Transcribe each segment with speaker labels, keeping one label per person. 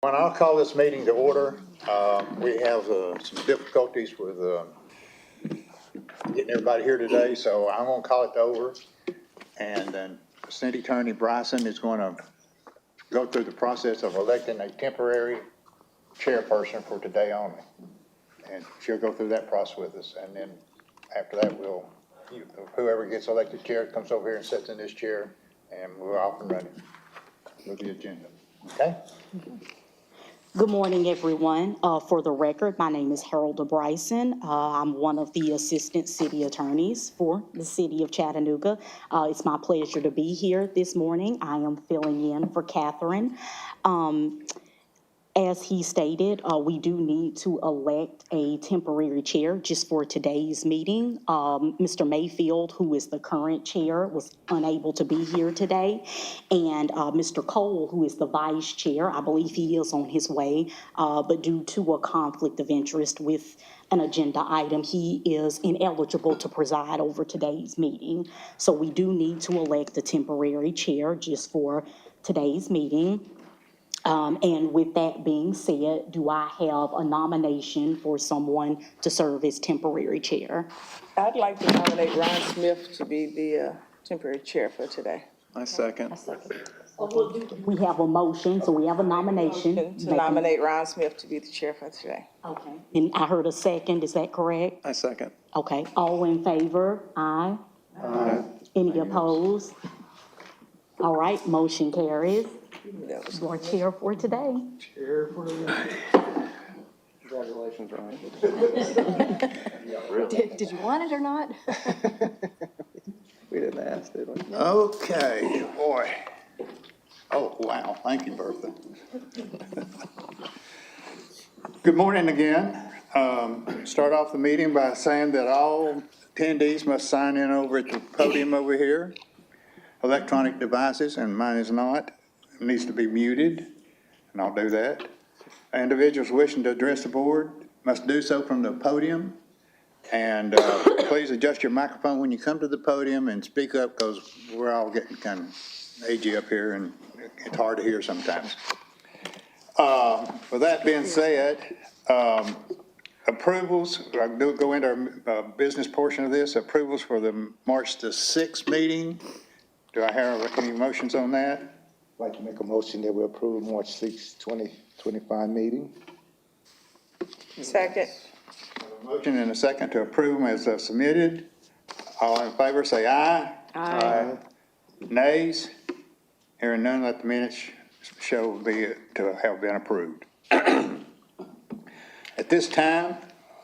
Speaker 1: When I'll call this meeting to order, we have some difficulties with getting everybody here today, so I'm going to call it to order. And then City Attorney Bryson is going to go through the process of electing a temporary chairperson for today only. And she'll go through that process with us. And then after that, whoever gets elected chair comes over here and sits in this chair, and we're off and running with the agenda. Okay?
Speaker 2: Good morning, everyone. For the record, my name is Harold Bryson. I'm one of the assistant city attorneys for the city of Chattanooga. It's my pleasure to be here this morning. I am filling in for Catherine. As he stated, we do need to elect a temporary chair just for today's meeting. Mr. Mayfield, who is the current chair, was unable to be here today. And Mr. Cole, who is the vice chair, I believe he is on his way, but due to a conflict of interest with an agenda item, he is ineligible to preside over today's meeting. So we do need to elect a temporary chair just for today's meeting. And with that being said, do I have a nomination for someone to serve as temporary chair?
Speaker 3: I'd like to nominate Ron Smith to be the temporary chair for today.
Speaker 4: I second.
Speaker 2: We have a motion, so we have a nomination.
Speaker 3: To nominate Ron Smith to be the chair for today.
Speaker 2: Okay. And I heard a second, is that correct?
Speaker 4: I second.
Speaker 2: Okay, all in favor? Aye.
Speaker 4: Aye.
Speaker 2: Any opposed? All right, motion carries. Your chair for today.
Speaker 4: Chair for the Congratulations, Ryan.
Speaker 5: Did you want it or not?
Speaker 4: We didn't ask, did we?
Speaker 1: Okay, boy. Oh, wow, thank you, Bertha. Good morning again. Start off the meeting by saying that all attendees must sign in over at the podium over here. Electronic devices, and mine is not, needs to be muted, and I'll do that. Individuals wishing to address the board must do so from the podium. And please adjust your microphone when you come to the podium and speak up, because we're all getting kind of agey up here and it's hard to hear sometimes. With that being said, approvals, I'll go into our business portion of this, approvals for the March the 6th meeting. Do I have any motions on that?
Speaker 6: I'd like to make a motion that we approve March 6, 2025 meeting.
Speaker 3: Second.
Speaker 1: A motion and a second to approve them as submitted. All in favor say aye.
Speaker 3: Aye.
Speaker 1: Nays? Hearing none, let the minutes show to have been approved. At this time,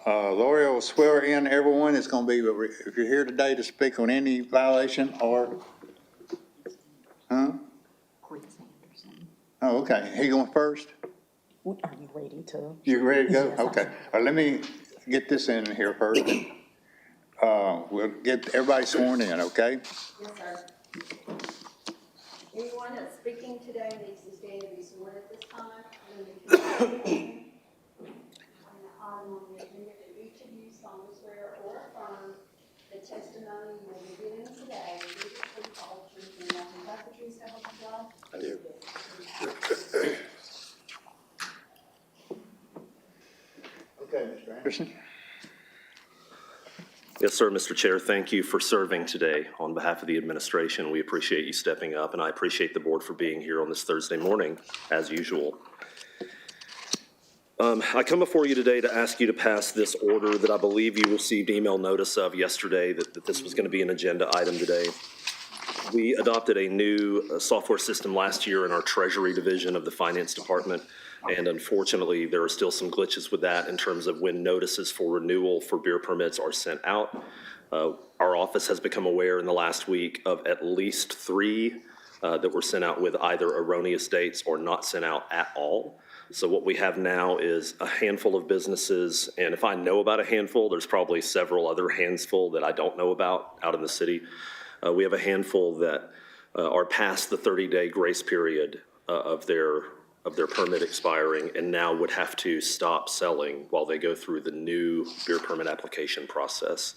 Speaker 1: Lori will swear in everyone. It's going to be, if you're here today to speak on any violation or, Oh, okay. He going first?
Speaker 2: Are you ready to?
Speaker 1: You ready to go? Okay. Let me get this in here first. And, we'll get everybody sworn in, okay?
Speaker 7: Yes, sir. Anyone that's speaking today needs to stand and be sworn at this time. And the item on the agenda that each of you solemnly swear or affirm the testimony you will be giving today is the truth, whole truth, and nothing but the truth, so help you God.
Speaker 1: I do. Okay, Mr. Anderson.
Speaker 8: Yes, sir, Mr. Chair. Thank you for serving today on behalf of the administration. We appreciate you stepping up, and I appreciate the board for being here on this Thursday morning, as usual. I come before you today to ask you to pass this order that I believe you received email notice of yesterday, that this was going to be an agenda item today. We adopted a new software system last year in our Treasury Division of the Finance Department, and unfortunately, there are still some glitches with that in terms of when notices for renewal for beer permits are sent out. Our office has become aware in the last week of at least 3 that were sent out with either erroneous dates or not sent out at all. So what we have now is a handful of businesses, and if I know about a handful, there's probably several other handful that I don't know about out in the city. We have a handful that are past the 30-day grace period of their permit expiring, and now would have to stop selling while they go through the new beer permit application process.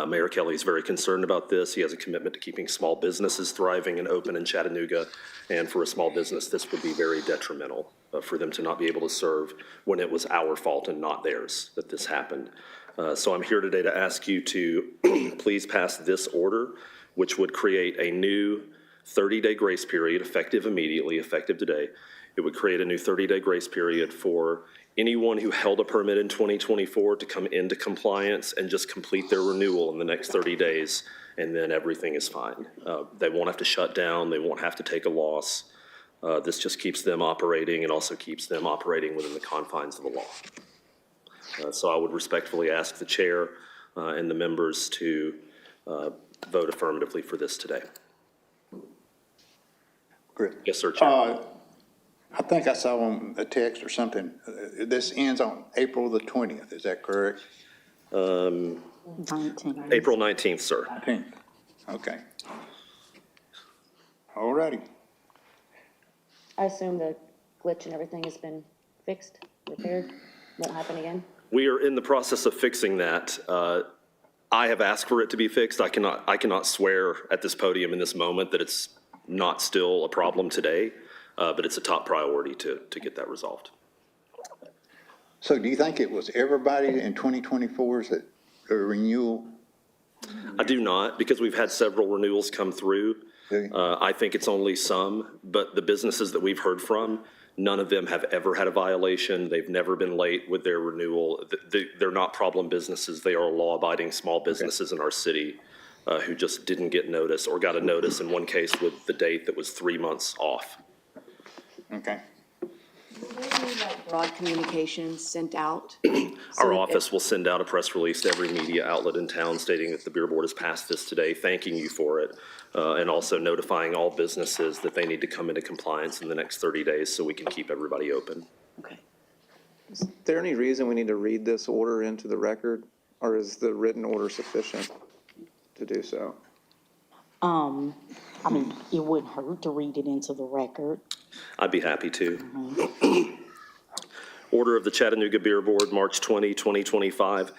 Speaker 8: Mayor Kelly is very concerned about this. He has a commitment to keeping small businesses thriving and open in Chattanooga. And for a small business, this would be very detrimental. for them to not be able to serve when it was our fault and not theirs that this happened. So I'm here today to ask you to please pass this order, which would create a new 30-day grace period effective immediately, effective today. It would create a new 30-day grace period for anyone who held a permit in 2024 to come into compliance and just complete their renewal in the next 30 days, and then everything is fine. They won't have to shut down, they won't have to take a loss. This just keeps them operating and also keeps them operating within the confines of the law. So I would respectfully ask the chair and the members to vote affirmatively for this today.
Speaker 1: Great.
Speaker 8: Yes, sir, Chair.
Speaker 1: I think I saw on a text or something, this ends on April the 20th, is that correct?
Speaker 2: 19.
Speaker 8: April 19th, sir.
Speaker 1: 19th, okay. All righty.
Speaker 5: I assume the glitch and everything has been fixed, repaired, won't happen again?
Speaker 8: We are in the process of fixing that. I have asked for it to be fixed. I cannot swear at this podium in this moment that it's not still a problem today, but it's a top priority to get that resolved.
Speaker 1: So do you think it was everybody in 2024's that renewal?
Speaker 8: I do not, because we've had several renewals come through.
Speaker 1: Okay.
Speaker 8: I think it's only some, but the businesses that we've heard from, none of them have ever had a violation. They've never been late with their renewal. They're not problem businesses. They are law-abiding small businesses in our city who just didn't get notice or got a notice in one case with the date that was 3 months off.
Speaker 1: Okay.
Speaker 5: Broad communications sent out?
Speaker 8: Our office will send out a press release to every media outlet in town stating that the beer board has passed this today, thanking you for it, and also notifying all businesses that they need to come into compliance in the next 30 days so we can keep everybody open.
Speaker 5: Okay.
Speaker 4: Is there any reason we need to read this order into the record, or is the written order sufficient to do so?
Speaker 2: I mean, it wouldn't hurt to read it into the record.
Speaker 8: I'd be happy to. Order of the Chattanooga Beer Board, March 20, 2025.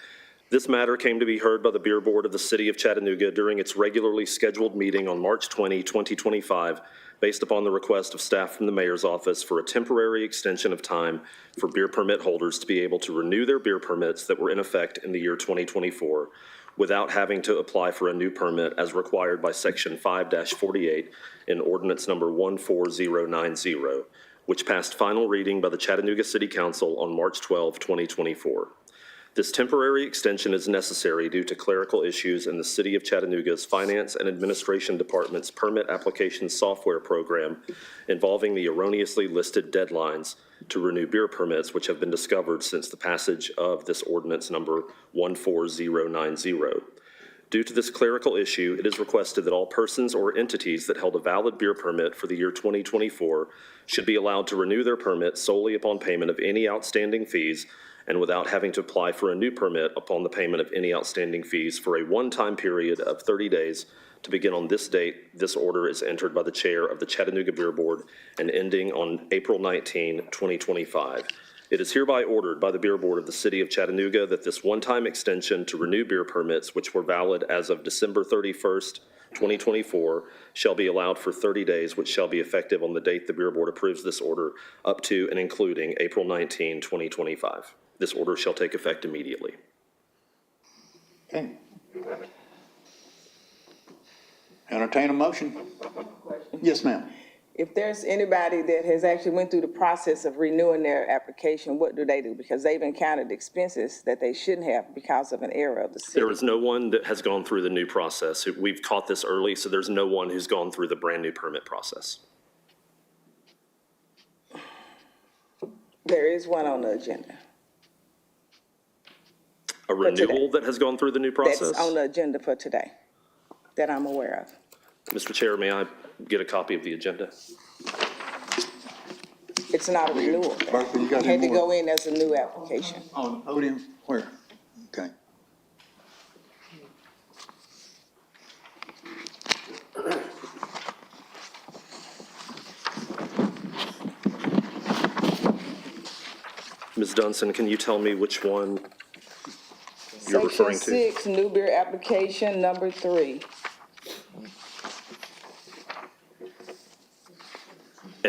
Speaker 8: This matter came to be heard by the Beer Board of the City of Chattanooga during its regularly scheduled meeting on March 20, 2025, based upon the request of staff from the mayor's office for a temporary extension of time for beer permit holders to be able to renew their beer permits that were in effect in the year 2024 without having to apply for a new permit as required by Section 5-48 in Ordinance Number 14090, which passed final reading by the Chattanooga City Council on March 12, 2024. This temporary extension is necessary due to clerical issues in the City of Chattanooga's Finance and Administration Department's permit application software program involving the erroneously listed deadlines to renew beer permits which have been discovered since the passage of this ordinance number 14090. Due to this clerical issue, it is requested that all persons or entities that held a valid beer permit for the year 2024 should be allowed to renew their permit solely upon payment of any outstanding fees and without having to apply for a new permit upon the payment of any outstanding fees for a one-time period of 30 days to begin on this date. This order is entered by the chair of the Chattanooga Beer Board and ending on April 19, 2025. It is hereby ordered by the Beer Board of the City of Chattanooga that this one-time extension to renew beer permits, which were valid as of December 31st, 2024, shall be allowed for 30 days, which shall be effective on the date the Beer Board approves this order, up to and including April 19, 2025. This order shall take effect immediately.
Speaker 1: Okay. Entertain a motion? Yes, ma'am.
Speaker 3: If there's anybody that has actually went through the process of renewing their application, what do? Because they've encountered expenses that they shouldn't have because of an error of the city.
Speaker 8: There is no one that has gone through the new process. We've caught this early, so there's no one who's gone through the brand-new permit process.
Speaker 3: There is one on the agenda.
Speaker 8: A renewal that has gone through the new process?
Speaker 3: That's on the agenda for today, that I'm aware of.
Speaker 8: Mr. Chair, may I get a copy of the agenda?
Speaker 3: It's not a renewal.
Speaker 1: Bertha, you got
Speaker 3: It had to
Speaker 1: any more?
Speaker 3: go in as a new application.
Speaker 1: On the podium, where? Okay.
Speaker 8: Ms. Dunson, can you tell me which one you're referring
Speaker 3: Section
Speaker 8: to?
Speaker 3: 6, new beer application number 3.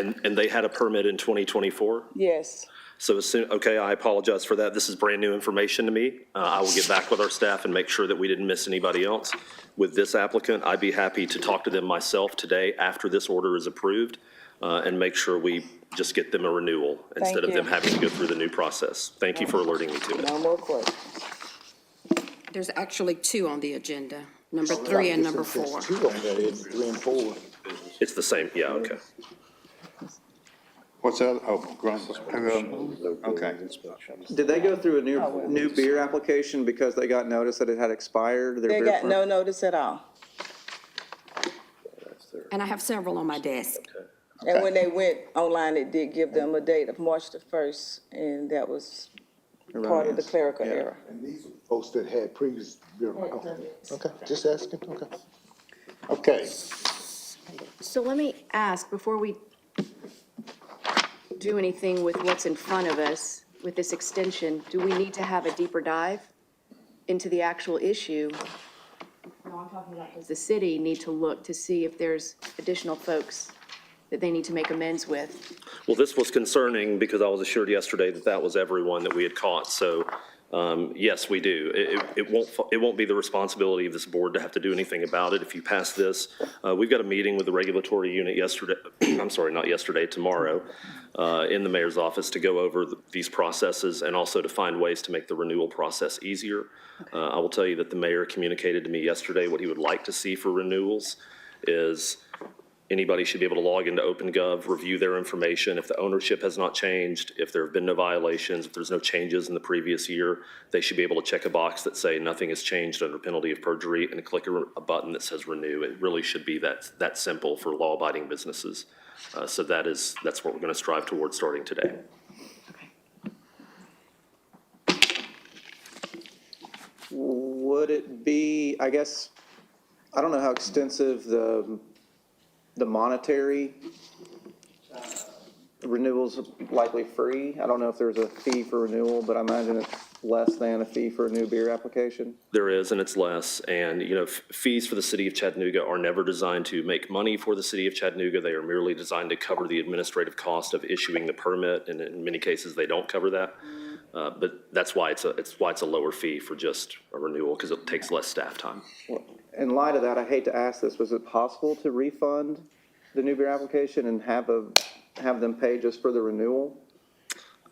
Speaker 8: And they had a permit in 2024?
Speaker 3: Yes.
Speaker 8: So as soon, okay, I apologize for that. This is brand-new information to me. I will get back with our staff and make sure that we didn't miss anybody else. With this applicant, I'd be happy to talk to them myself today after this order is approved, and make sure we just get them a renewal instead of
Speaker 3: you.
Speaker 8: them having to go through the new process. Thank you for alerting me to it.
Speaker 3: No more questions.
Speaker 9: There's actually two on the agenda, number 3 and number 4.
Speaker 6: There's 2 on there, it's 3 and 4.
Speaker 8: It's the same, yeah, okay.
Speaker 1: What's that? Oh, okay.
Speaker 4: Did they go through a new beer application because they got notice that it had expired? their
Speaker 3: They
Speaker 4: beer
Speaker 3: got no
Speaker 4: permit?
Speaker 3: notice at all.
Speaker 9: And I have several on my desk.
Speaker 3: And when they went online, it did give them a date of March the 1st, and that was part of the clerical
Speaker 4: Yeah.
Speaker 3: error.
Speaker 6: And these are folks that had previous, okay, just asking, okay.
Speaker 1: Okay,
Speaker 5: So let me ask, before we do anything with what's in front of us with this extension, do we need to have a deeper dive into the actual issue? No, I'm talking about, does the city need to look to see if there's additional folks that they need to make amends with?
Speaker 8: Well, this was concerning because I was assured yesterday that that was everyone that we had caught. So, yes, we do. It won't be the responsibility of this board to have to do anything about it if you pass this. We've got a meeting with the regulatory unit yesterday, I'm sorry, not yesterday, tomorrow, in the mayor's office to go over these processes and also to find ways to make the renewal process easier. I will tell you that the mayor communicated to me yesterday what he would like to see for renewals is anybody should be able to log into OpenGov, review their information. If the ownership has not changed, if there have been no violations, if there's no changes in the previous year, they should be able to check a box that say nothing has changed under penalty of perjury and click a button that says renew. It really should be that simple for law-abiding businesses. So that's what we're going to strive towards starting today.
Speaker 4: Would it be, I guess, I don't know how extensive the monetary renewal's likely free. I don't know if there's a fee for renewal, but I imagine it's less than a fee for a new beer application.
Speaker 8: There is, and it's less. And, fees for the city of Chattanooga are never designed to make money for the city of Chattanooga. They are merely designed to cover the administrative cost of issuing the permit, and in many cases, they don't cover that. But that's why it's a lower fee for just a renewal, because it takes less staff time.
Speaker 4: Well, in light of that, I hate to ask this, was it possible to refund the new beer application and have them pay just for the renewal?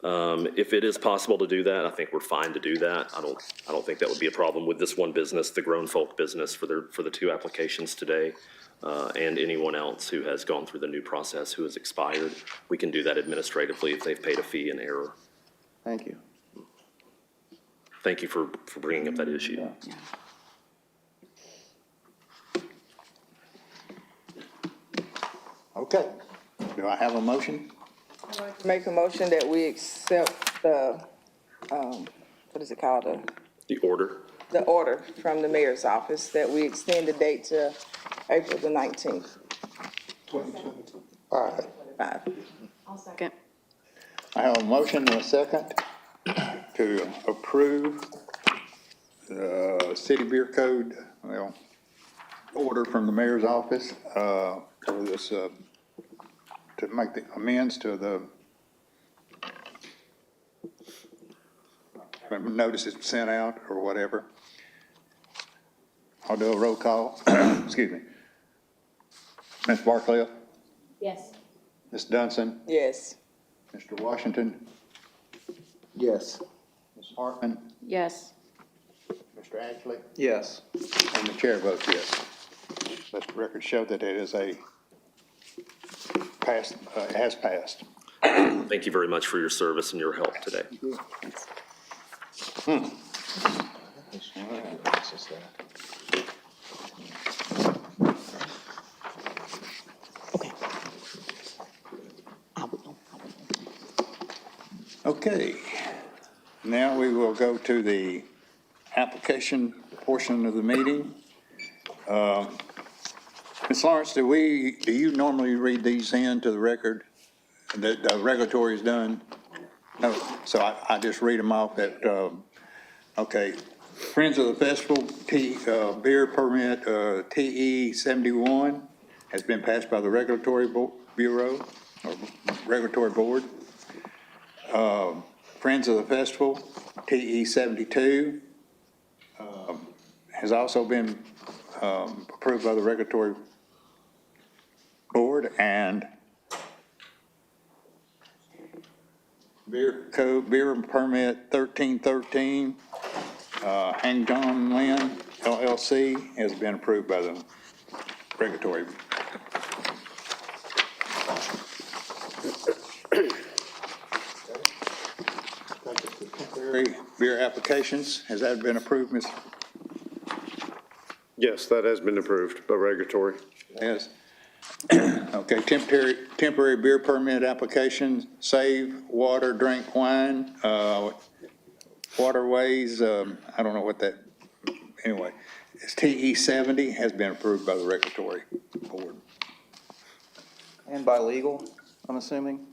Speaker 8: If it is possible to do that, I think we're fine to do that. I don't think that would be a problem with this one business, the Grown Folk business, for the 2 applications today, and anyone else who has gone through the new process who has expired. We can do that administratively if they've paid a fee in error.
Speaker 4: Thank you.
Speaker 8: Thank you for bringing up that issue.
Speaker 1: okay. Do I have a motion?
Speaker 3: Make a motion that we accept the, what is it called,
Speaker 8: The order?
Speaker 3: the order from the mayor's office, that we extend the date to April the 19th.
Speaker 6: All right,
Speaker 5: I'll second.
Speaker 1: I have a motion and a second to approve the city beer code, order from the mayor's office, for this, to make the amends to the notices sent out or whatever. I'll do a roll call. Excuse me. Ms. Barclay,
Speaker 5: Yes.
Speaker 1: Ms. Dunson,
Speaker 3: Yes.
Speaker 1: Mr. Washington,
Speaker 6: yes.
Speaker 1: Ms. Hartman,
Speaker 5: Yes.
Speaker 1: Mr. Ashley,
Speaker 4: Yes.
Speaker 1: and the chair votes yes. Let the record show that it is has passed.
Speaker 8: Thank you very much for your service and your help today.
Speaker 2: Okay. I will.
Speaker 1: Okay, now we will go to the application portion of the meeting. Ms. Lawrence, do you normally read these into the record? The regulatory is done? No, so I just read them off at, okay. Friends of the Festival, beer permit, TE 71 has been passed by the Regulatory Bureau. or Regulatory Board. Friends of the Festival, TE 72, has also been approved by the Regulatory Board, and Beer Permit 1313, Hang John Lynn LLC has been approved by the Regulatory. Temporary beer applications, has that been approved, Ms.?
Speaker 10: Yes, that has been approved by regulatory.
Speaker 1: Yes. Okay, temporary beer permit application, Save Water, Drink Wine, Waterways, I don't know what that, anyway. It's TE 70 has been approved by the Regulatory Board.
Speaker 4: And by legal, I'm assuming?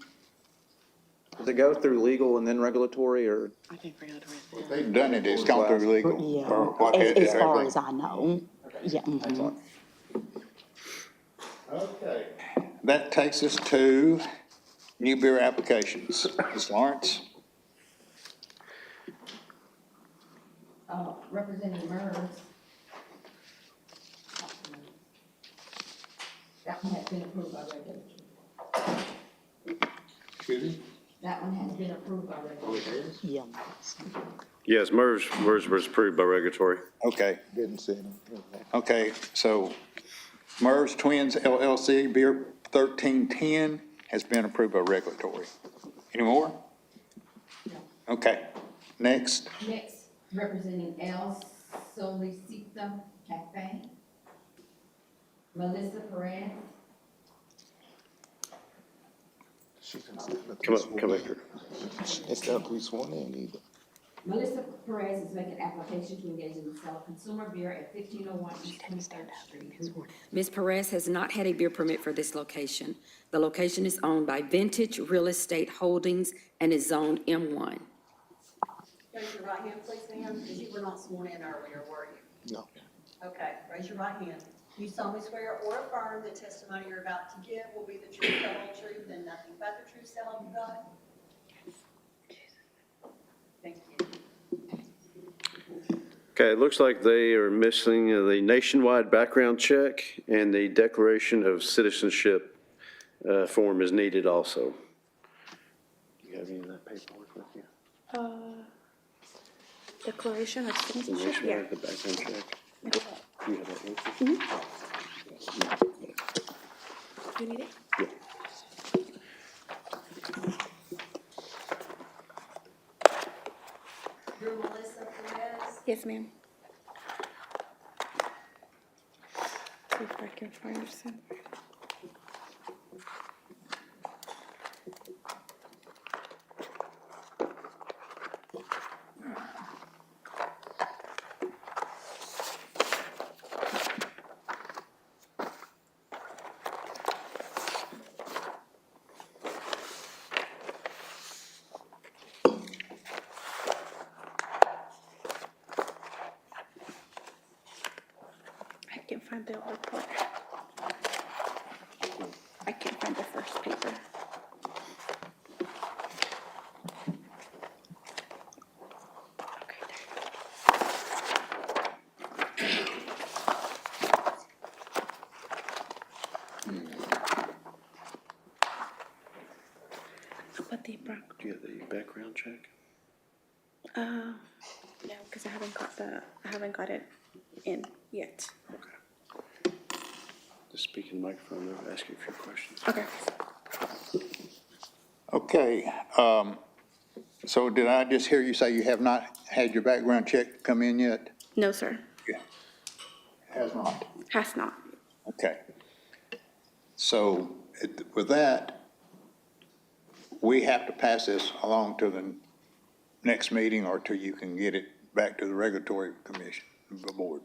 Speaker 4: Does it go through legal and then regulatory, or?
Speaker 5: I think regulatory.
Speaker 1: They've done it, it's gone through legal. or what
Speaker 2: Yeah,
Speaker 1: had-
Speaker 2: as far as I know. Yeah. mhm.
Speaker 4: Excellent.
Speaker 1: Okay, that takes us to new beer applications. Ms. Lawrence?
Speaker 11: Representing MERS. That one has been approved by regulatory.
Speaker 1: Excuse me?
Speaker 11: That one has been approved by regulatory.
Speaker 2: Yeah.
Speaker 10: Yes, MERS was approved by regulatory.
Speaker 1: Okay,
Speaker 6: Didn't see them.
Speaker 1: okay, so MERS Twins LLC, beer 1310 has been approved by Regulatory. Any more? Okay, next.
Speaker 11: Next, representing El Solicito Cafe. Melissa Perez.
Speaker 6: She didn't stand up to
Speaker 10: Come
Speaker 6: be
Speaker 10: up,
Speaker 6: sworn
Speaker 10: come
Speaker 6: in.
Speaker 10: up here.
Speaker 6: She didn't stand up to be sworn in either.
Speaker 11: Melissa Perez is making application to engage in the sale of consumer beer at 1501 East 23rd Street.
Speaker 9: Ms. Perez has not had a beer permit for this location. The location is owned by Vintage Real Estate Holdings and is zoned M1.
Speaker 7: Raise your right hand, please, ma'am, because you were not sworn in earlier, were you?
Speaker 6: No.
Speaker 7: Okay, raise your right hand. You solemnly swear or affirm the testimony you're about to give will be the truth, the whole truth, and nothing but the truth, so help you God? Thank you.
Speaker 10: Okay, it looks like they are missing the nationwide background check, and the declaration of citizenship form is needed also. Do you have any of that paperwork with you?
Speaker 12: Declaration of
Speaker 10: The
Speaker 12: citizenship?
Speaker 10: nationwide, the background check? Do you have that with you?
Speaker 12: You need it?
Speaker 10: Yeah.
Speaker 7: You're Melissa Perez.
Speaker 12: Yes, ma'am. See if I can find her somewhere. I can't find the report. I can't find the first paper. Okay, there. But the
Speaker 10: Do you have the background check?
Speaker 12: no, because I haven't got it in yet.
Speaker 10: Okay. Just speak in the microphone, they'll ask you a few questions.
Speaker 12: Okay.
Speaker 1: Okay, so did I just hear you say you have not had your background check come in yet?
Speaker 12: No, sir.
Speaker 1: Yeah. Has not.
Speaker 12: Has not.
Speaker 1: Okay. So with that, we have to pass this along to the next meeting or till you can get it back to the Regulatory Commission, the board.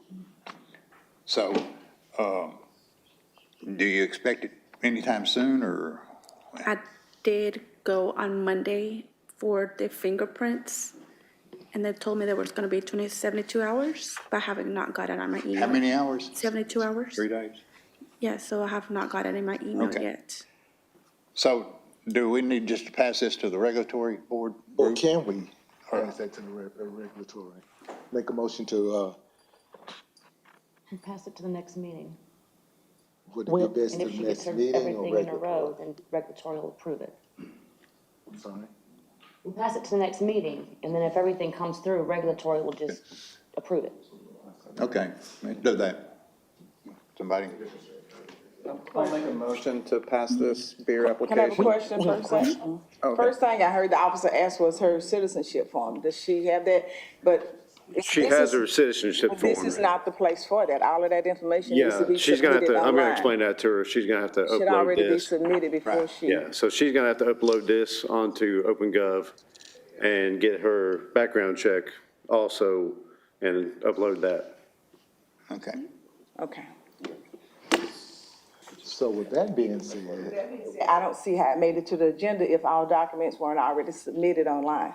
Speaker 1: So, do you expect it anytime soon or?
Speaker 12: I did go on Monday for the fingerprints, and they told me there was gonna be 72 hours, but I haven't not got it on my email.
Speaker 1: How many hours?
Speaker 12: 72 hours.
Speaker 1: 3 days?
Speaker 12: Yeah, so I have not got it in my email
Speaker 1: Okay.
Speaker 12: yet.
Speaker 1: So do we need just to pass this to the regulatory board?
Speaker 6: Or
Speaker 1: group?
Speaker 6: can we pass that to the regulatory? Make a motion to,
Speaker 13: And pass it to the next meeting.
Speaker 6: would it
Speaker 2: Well,
Speaker 6: be best
Speaker 13: And
Speaker 6: to
Speaker 13: if
Speaker 6: the
Speaker 13: she gets
Speaker 6: next
Speaker 13: her,
Speaker 6: meeting or
Speaker 13: everything in a row,
Speaker 6: regulatory?
Speaker 13: then regulatory will approve it.
Speaker 6: I'm sorry.
Speaker 13: We pass it to the next meeting, and then if everything comes through, regulatory will just approve it.
Speaker 1: Okay, let's do that. Somebody?
Speaker 4: I'll make a motion to pass this beer
Speaker 3: Can I have a
Speaker 4: application.
Speaker 3: question first?
Speaker 4: Okay.
Speaker 3: First thing I heard the officer ask was her citizenship form. Does she have that? But
Speaker 10: She
Speaker 3: this
Speaker 10: has
Speaker 3: is-
Speaker 10: her citizenship
Speaker 3: This
Speaker 10: form.
Speaker 3: is not the place for that. All of that information needs to
Speaker 10: Yeah,
Speaker 3: be
Speaker 10: she's gonna have
Speaker 3: submitted
Speaker 10: to, I'm gonna
Speaker 3: online.
Speaker 10: explain that to her. She's gonna have to
Speaker 3: Should
Speaker 10: upload
Speaker 3: already be
Speaker 10: this.
Speaker 3: submitted before she.
Speaker 10: Yeah, so she's gonna have to upload this onto OpenGov and get her background check also and upload that.
Speaker 1: Okay.
Speaker 3: Okay.
Speaker 6: So with that being said,
Speaker 3: I don't see how it made it to the agenda if all documents weren't already submitted online.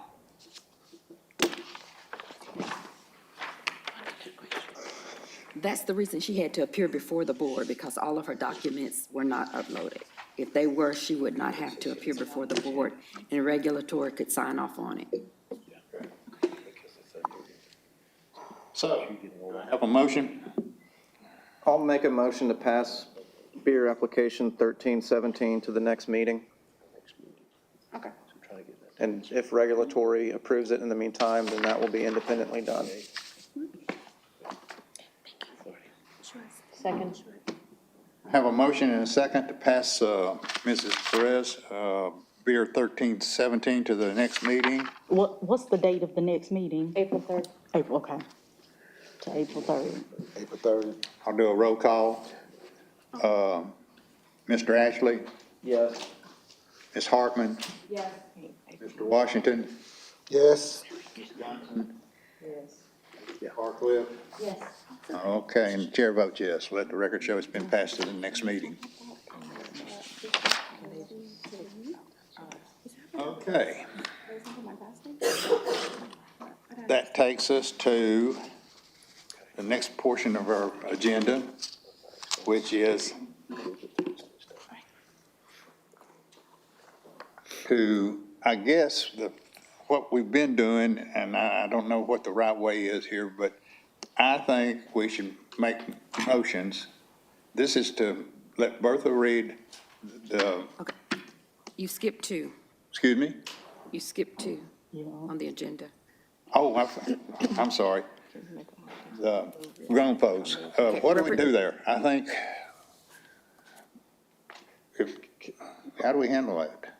Speaker 9: That's the reason she had to appear before the board, because all of her documents were not uploaded. If they were, she would not have to appear before the board, and regulatory could sign off on it.
Speaker 1: So, do I have a motion?
Speaker 4: I'll make a motion to pass beer application 1317 to the next meeting.
Speaker 3: Okay.
Speaker 4: And if regulatory approves it in the meantime, then that will be independently done.
Speaker 13: Second.
Speaker 1: Have a motion and a second to pass Mrs. Perez, Beer 1317 to the next meeting.
Speaker 2: What's the date of the next meeting?
Speaker 13: April 3rd.
Speaker 2: April, okay. To April 3rd.
Speaker 6: April 3rd,
Speaker 1: I'll do a roll call. Mr. Ashley,
Speaker 4: Yes.
Speaker 1: Ms. Hartman,
Speaker 13: Yes.
Speaker 1: Mr. Washington,
Speaker 6: yes?
Speaker 1: Ms. Johnson,
Speaker 3: Yes.
Speaker 1: Barcliffe.
Speaker 13: Yes.
Speaker 1: Okay, and the chair votes yes. Let the record show it's been passed to the next meeting. Okay. That takes us to the next portion of our agenda, which is to, I guess, what we've been doing, and I don't know what the right way is here, but I think we should make motions. This is to let Bertha read the,
Speaker 9: Okay. You skipped two.
Speaker 1: excuse me?
Speaker 9: You skipped two on the agenda.
Speaker 1: Oh, I'm sorry. The grown folks. What do we do there? I think, how do we handle that?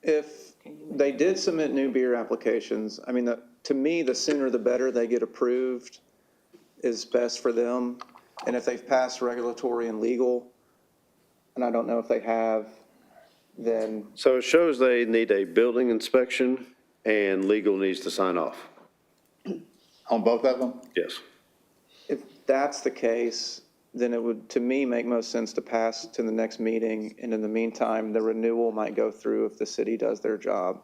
Speaker 4: If they did submit new beer applications, I mean, to me, the sooner the better they get approved is best for them. And if they've passed regulatory and legal, and I don't know if they have, then
Speaker 10: So it shows they need a building inspection and legal needs to sign off.
Speaker 1: On both of them?
Speaker 10: Yes.
Speaker 4: if that's the case, then it would, to me, make most sense to pass to the next meeting. And in the meantime, the renewal might go through if the city does their job.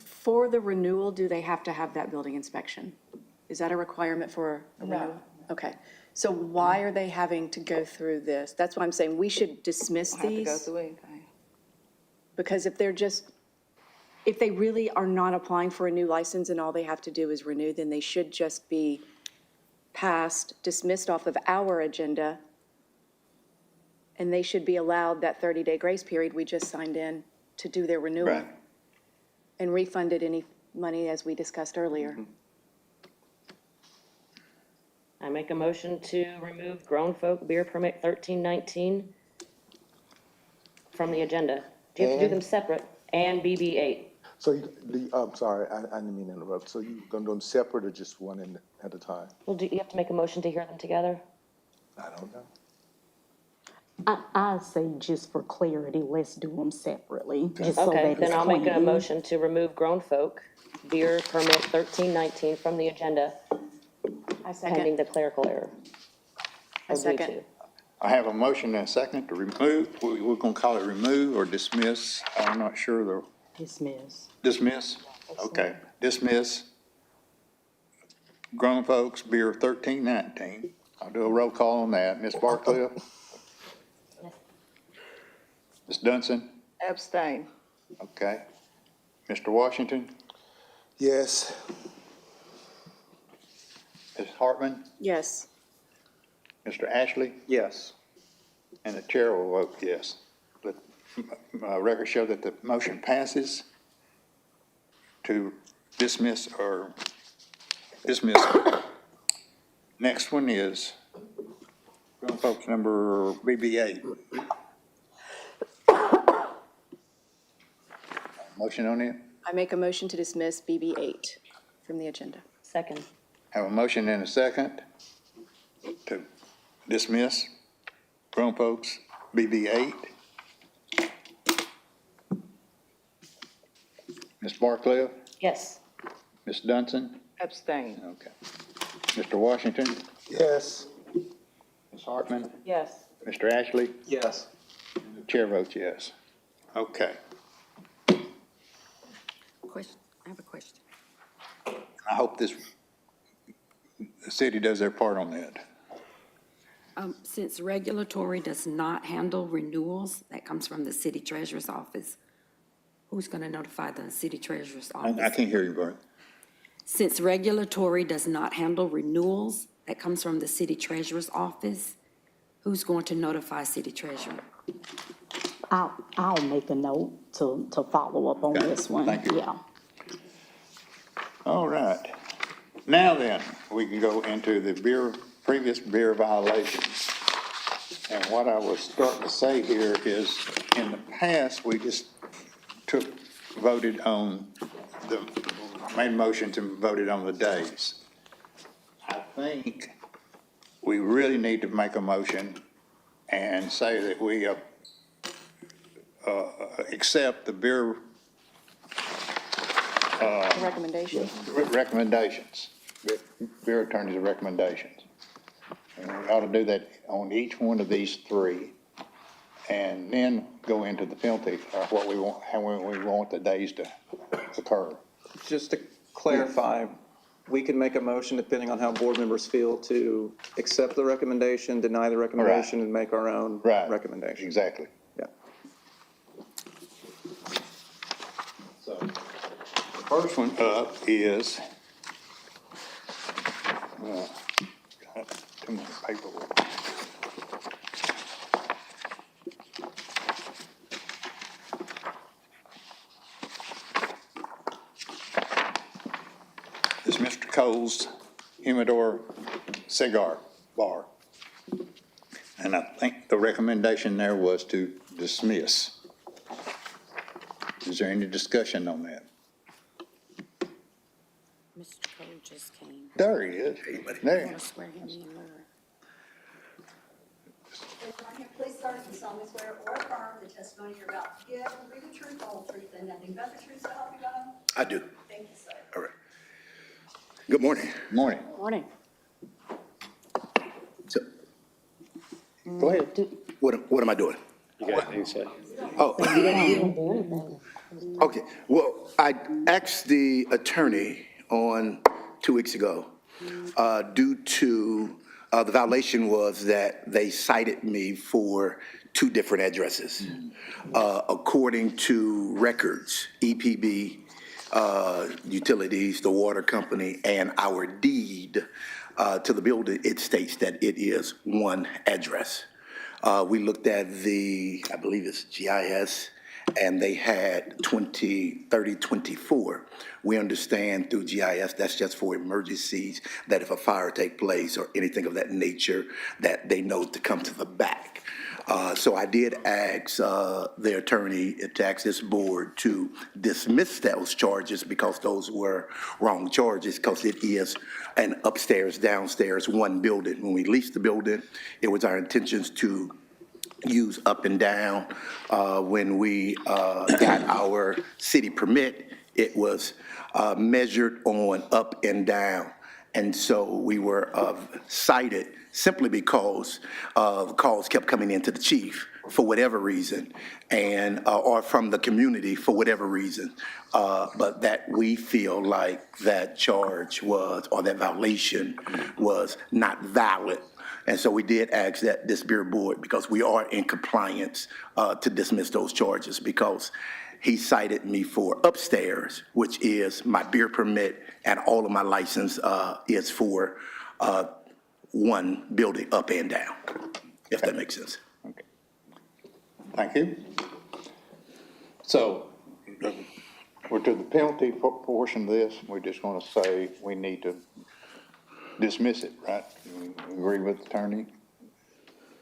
Speaker 5: For the renewal, do they have to have that building inspection? Is that a requirement for a renewal? Okay, so why are they having to go through this? That's why I'm saying we should dismiss
Speaker 3: I have to go
Speaker 5: these.
Speaker 3: through anything.
Speaker 5: Because if if they really are not applying for a new license and all they have to do is renew, then they should just be passed, dismissed off of our agenda, and they should be allowed that 30-day grace period we just signed in to do their renewal.
Speaker 1: Right.
Speaker 5: And refunded any money as we discussed earlier.
Speaker 13: I make a motion to remove Grown Folk Beer Permit 1319 from the agenda. Do you have to do them separate? And BB8.
Speaker 6: So I'm sorry, I didn't mean to interrupt. So you gonna do them separate or just one at a time?
Speaker 13: Well, do you have to make a motion to hear them together?
Speaker 6: I don't know.
Speaker 2: I say just for clarity, let's do them separately, just so
Speaker 13: Okay,
Speaker 2: that
Speaker 13: then
Speaker 2: it's
Speaker 13: I'll make a
Speaker 2: clean.
Speaker 13: motion to remove Grown Folk Beer Permit 1319 from the agenda
Speaker 5: I
Speaker 13: pending
Speaker 5: second.
Speaker 13: the clerical error.
Speaker 5: I
Speaker 13: Or due
Speaker 5: second.
Speaker 13: to.
Speaker 1: I have a motion and a second to remove, we're gonna call it remove or dismiss. I'm not sure the,
Speaker 2: Dismiss.
Speaker 1: dismiss? Okay, dismiss. Grown folks beer 1319. I'll do a roll call on that. Ms. Barcliffe? Ms. Dunson?
Speaker 3: Abstain.
Speaker 1: Okay. Mr. Washington,
Speaker 6: Yes.
Speaker 1: Ms. Hartman,
Speaker 5: Yes.
Speaker 1: Mr. Ashley,
Speaker 4: Yes.
Speaker 1: and the chair will vote yes. Let record show that the motion passes to dismiss or dismiss. Next one is grown folks number BB8. Motion on it?
Speaker 5: I make a motion to dismiss BB8 from the agenda.
Speaker 13: Second.
Speaker 1: Have a motion and a second to dismiss grown folks BB8. Ms. Barclay,
Speaker 13: Yes.
Speaker 1: Ms. Dunson,
Speaker 3: Abstain.
Speaker 1: okay. Mr. Washington,
Speaker 6: Yes.
Speaker 1: Ms. Hartman,
Speaker 3: Yes.
Speaker 1: Mr. Ashley,
Speaker 4: Yes.
Speaker 1: the chair votes yes. Okay.
Speaker 9: Question, I have a question.
Speaker 1: I hope the city does their part on that.
Speaker 9: Since regulatory does not handle renewals, that comes from the city treasurer's office, who's going to notify the city treasurer's
Speaker 1: I
Speaker 9: office?
Speaker 1: can't hear you, Bert.
Speaker 9: Since regulatory does not handle renewals, that comes from the city treasurer's office, who's going to notify city treasurer?
Speaker 2: I'll make a note to follow up on
Speaker 1: Okay,
Speaker 2: this one.
Speaker 1: thank you.
Speaker 2: Yeah.
Speaker 1: All right. Now then, we can go into the previous beer violations. And what I was starting to say here is, in the past, we just voted on made motions and voted on the days. I think we really need to make a motion and say that we accept the beer
Speaker 5: Recommendation.
Speaker 1: recommendations, beer attorney's recommendations. And we ought to do that on each one of these three, and then go into the penalty, or what we want, how we want the days to occur.
Speaker 4: Just to clarify, we can make a motion depending on how board members feel to accept the recommendation, deny the recommendation, and make our own
Speaker 1: Right.
Speaker 4: recommendation.
Speaker 1: Exactly.
Speaker 4: Yeah.
Speaker 1: So, the first one up is, got too much paperwork. This is Mr. Cole's Humidor Cigar Bar. And I think the recommendation there was to dismiss. Is there any discussion on that?
Speaker 9: Mr. Cole just came.
Speaker 1: There he is. There.
Speaker 9: I swear him in, Lord.
Speaker 7: Please start to solemnly swear or affirm the testimony you're about to give will be the truth, the whole truth, and nothing but the truth, so help you God?
Speaker 14: I do.
Speaker 7: Thank you, sir.
Speaker 14: All right. Good morning.
Speaker 1: Morning.
Speaker 5: Morning.
Speaker 14: So,
Speaker 1: Go ahead.
Speaker 14: what am I doing?
Speaker 10: You got anything to say?
Speaker 14: Oh. Okay, well, I asked the attorney on 2 weeks ago, due to, the violation was that they cited me for 2 different addresses. According to records, EPB, utilities, the water company, and our deed to the building, it states that it is 1 address. We looked at I believe it's GIS, and they had 2030-24. We understand through GIS, that's just for emergencies, that if a fire take place or anything of that nature, that they know to come to the back. So I did ask the attorney to ask this board to dismiss those charges because those were wrong charges, because it is an upstairs, downstairs, 1 building. When we leased the building, it was our intentions to use up and down. When we got our city permit, it was measured on up and down. And so we were cited simply because calls kept coming into the chief for whatever reason, and, or from the community for whatever reason, but that we feel like that charge was, or that violation was not valid. And so we did ask that this beer board, because we are in compliance, to dismiss those charges, because he cited me for upstairs, which is my beer permit, and all of my license is for one building up and down, if that makes sense.
Speaker 1: Thank you. So, we're to the penalty portion of this. We're just going to say we need to dismiss it, right? You agree with the attorney?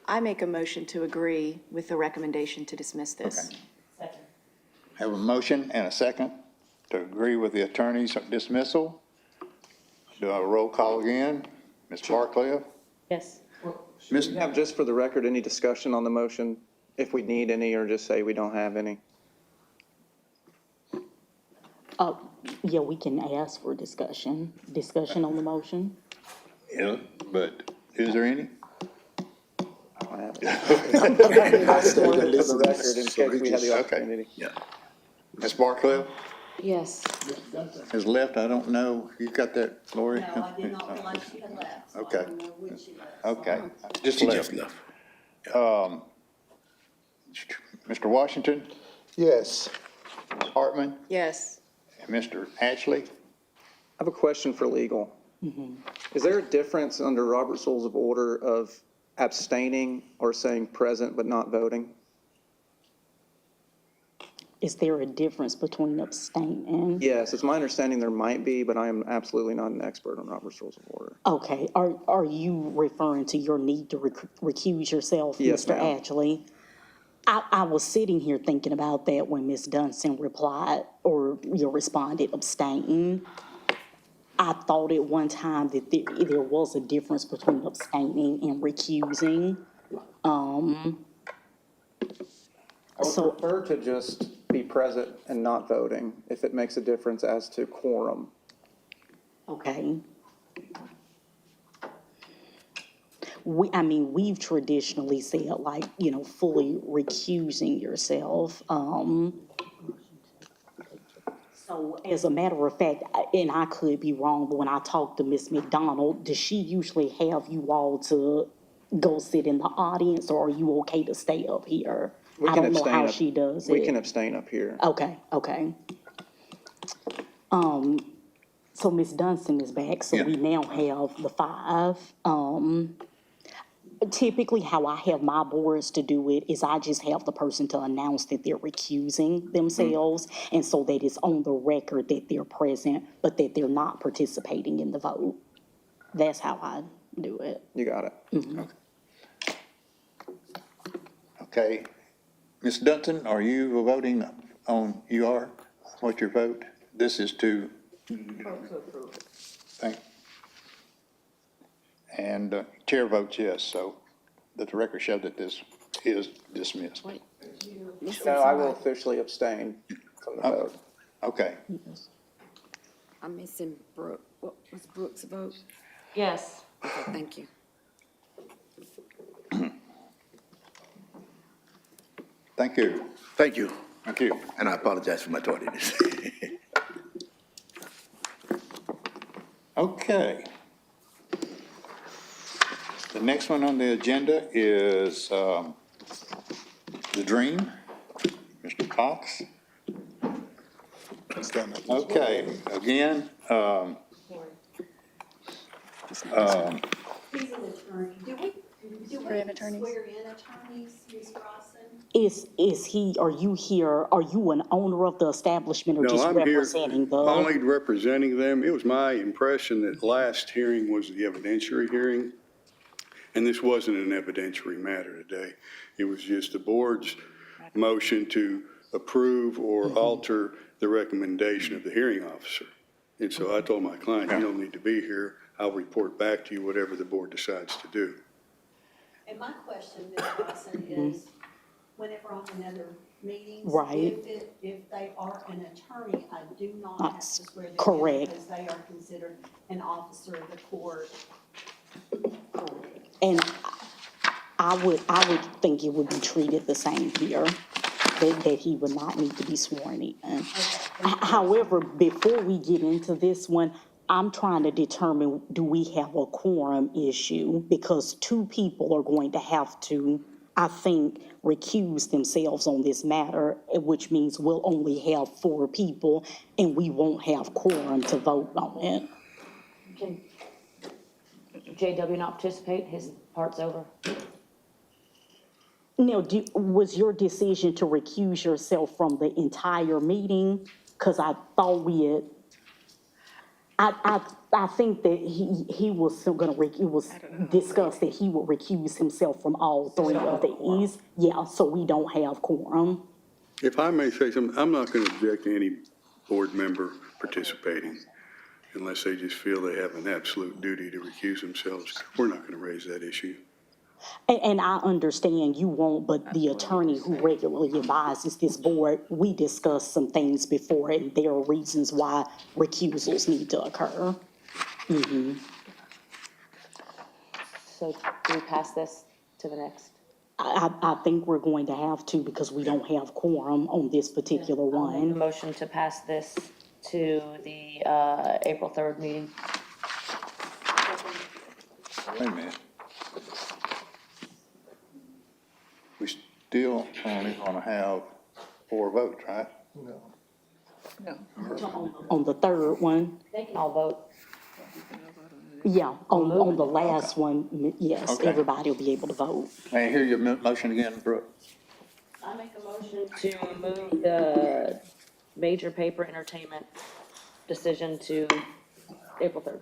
Speaker 5: I make a motion to agree with the recommendation to dismiss this.
Speaker 1: Okay. Have a motion and a second to agree with the attorney's dismissal. Do I have a roll call again? Ms. Barclay?
Speaker 13: Yes.
Speaker 4: Do you have, just for the record, any discussion on the motion, if we need any, or just say we don't have any?
Speaker 2: Yeah, we can ask for discussion on the motion.
Speaker 1: Yeah, but is there any?
Speaker 4: I don't have it. I just wanted it for the record in case we had the
Speaker 1: Okay.
Speaker 4: opportunity.
Speaker 14: Yeah.
Speaker 1: Ms. Barclay
Speaker 5: Yes.
Speaker 1: has left, I don't know. You got that, Lori?
Speaker 7: No, I did not realize she had left, so I
Speaker 1: Okay.
Speaker 7: don't know when she left.
Speaker 1: Okay, just
Speaker 14: She
Speaker 1: left.
Speaker 14: just left.
Speaker 1: Mr. Washington,
Speaker 6: Yes.
Speaker 1: Ms. Hartman,
Speaker 5: Yes.
Speaker 1: and Mr. Ashley.
Speaker 4: I have a question for legal. Is there a difference under Robert's Rules of Order of abstaining or saying present but not voting?
Speaker 2: Is there a difference between abstaining?
Speaker 4: Yes, it's my understanding there might be, but I am absolutely not an expert on Robert's Rules of Order.
Speaker 2: Okay, are you referring to your need to recuse yourself,
Speaker 4: Yes,
Speaker 2: Mr.
Speaker 4: ma'am.
Speaker 2: Ashley? I was sitting here thinking about that when Ms. Dunstan replied, or you responded abstaining. I thought at one time that there was a difference between abstaining and recusing.
Speaker 4: I would
Speaker 2: So-
Speaker 4: prefer to just be present and not voting if it makes a difference as to quorum.
Speaker 2: Okay. We've traditionally said like, fully recusing yourself. So as a matter of fact, and I could be wrong, but when I talk to Ms. McDonald, does she usually have you all to go sit in the audience, or are you okay to stay up here?
Speaker 4: We
Speaker 2: I
Speaker 4: can
Speaker 2: don't know
Speaker 4: abstain
Speaker 2: how
Speaker 4: up-
Speaker 2: she does it.
Speaker 4: We can abstain up here.
Speaker 2: Okay. So Ms. Dunstan is back, so we now have the 5. Typically, how I have my boards to do it is I just have the person to announce that they're recusing themselves, and so that it's on the record that they're present, but that they're not participating in the vote. That's how I do it.
Speaker 4: You got it.
Speaker 1: Okay. Ms. Dunton, are you voting on, you are? What's your vote? This is to. Thank. And chair votes yes, so that the record show that this is dismissed.
Speaker 4: No, I will officially abstain from the vote.
Speaker 1: Okay.
Speaker 9: I'm missing Brooke. What was Brooke's vote?
Speaker 13: Yes.
Speaker 9: Okay, thank you.
Speaker 1: Thank you.
Speaker 14: Thank you,
Speaker 1: Thank you.
Speaker 14: and I apologize for my tardiness.
Speaker 1: Okay. The next one on the agenda is the Dream, Mr. Cox. Okay, again,
Speaker 7: He's an attorney. Do we swear in attorneys, Ms. Rawson?
Speaker 2: Are you here, are you an owner of the establishment or
Speaker 15: No,
Speaker 2: just
Speaker 15: I'm here
Speaker 2: representing the?
Speaker 15: only representing them. It was my impression that last hearing was the evidentiary hearing, and this wasn't an evidentiary matter today. It was just the board's motion to approve or alter the recommendation of the hearing officer. And so I told my client, you don't need to be here. I'll report back to you whatever the board decides to do.
Speaker 7: And my question, Ms. Rawson, is whenever I'm in other meetings.
Speaker 2: Right.
Speaker 7: If they are an attorney, I do not have to swear them in.
Speaker 2: Correct.
Speaker 7: Because they are considered an officer of the court.
Speaker 2: And I would think it would be treated the same here, that he would not need to be sworn in. However, before we get into this one, I'm trying to determine, do we have a quorum issue? Because two people are going to have to, I think, recuse themselves on this matter, which means we'll only have 4 people and we won't have quorum to vote on it.
Speaker 13: Can JW not participate? His part's over.
Speaker 2: Now, was your decision to recuse yourself from the entire meeting? Because I thought we had, I think that he was gonna, it was discussed that he would recuse himself from all 3 of these. Yeah, so we don't have quorum.
Speaker 15: If I may say something, I'm not going to object to any board member participating unless they just feel they have an absolute duty to recuse themselves. We're not going to raise that issue.
Speaker 2: And I understand you won't, but the attorney who regularly advises this board, we discussed some things before, and there are reasons why recusals need to occur.
Speaker 13: So do we pass this to the next?
Speaker 2: I think we're going to have to, because we don't have quorum on this particular
Speaker 13: I'll make a
Speaker 2: one.
Speaker 13: motion to pass this to the April 3rd meeting.
Speaker 1: Wait a minute. We still only gonna have 4 votes, right?
Speaker 2: On the third one,
Speaker 13: They can all vote.
Speaker 2: yeah, on the last one, yes,
Speaker 1: Okay.
Speaker 2: everybody will be able to vote.
Speaker 1: May I hear your motion again, Brooke?
Speaker 13: I make a motion to move the major paper entertainment decision to April 3rd,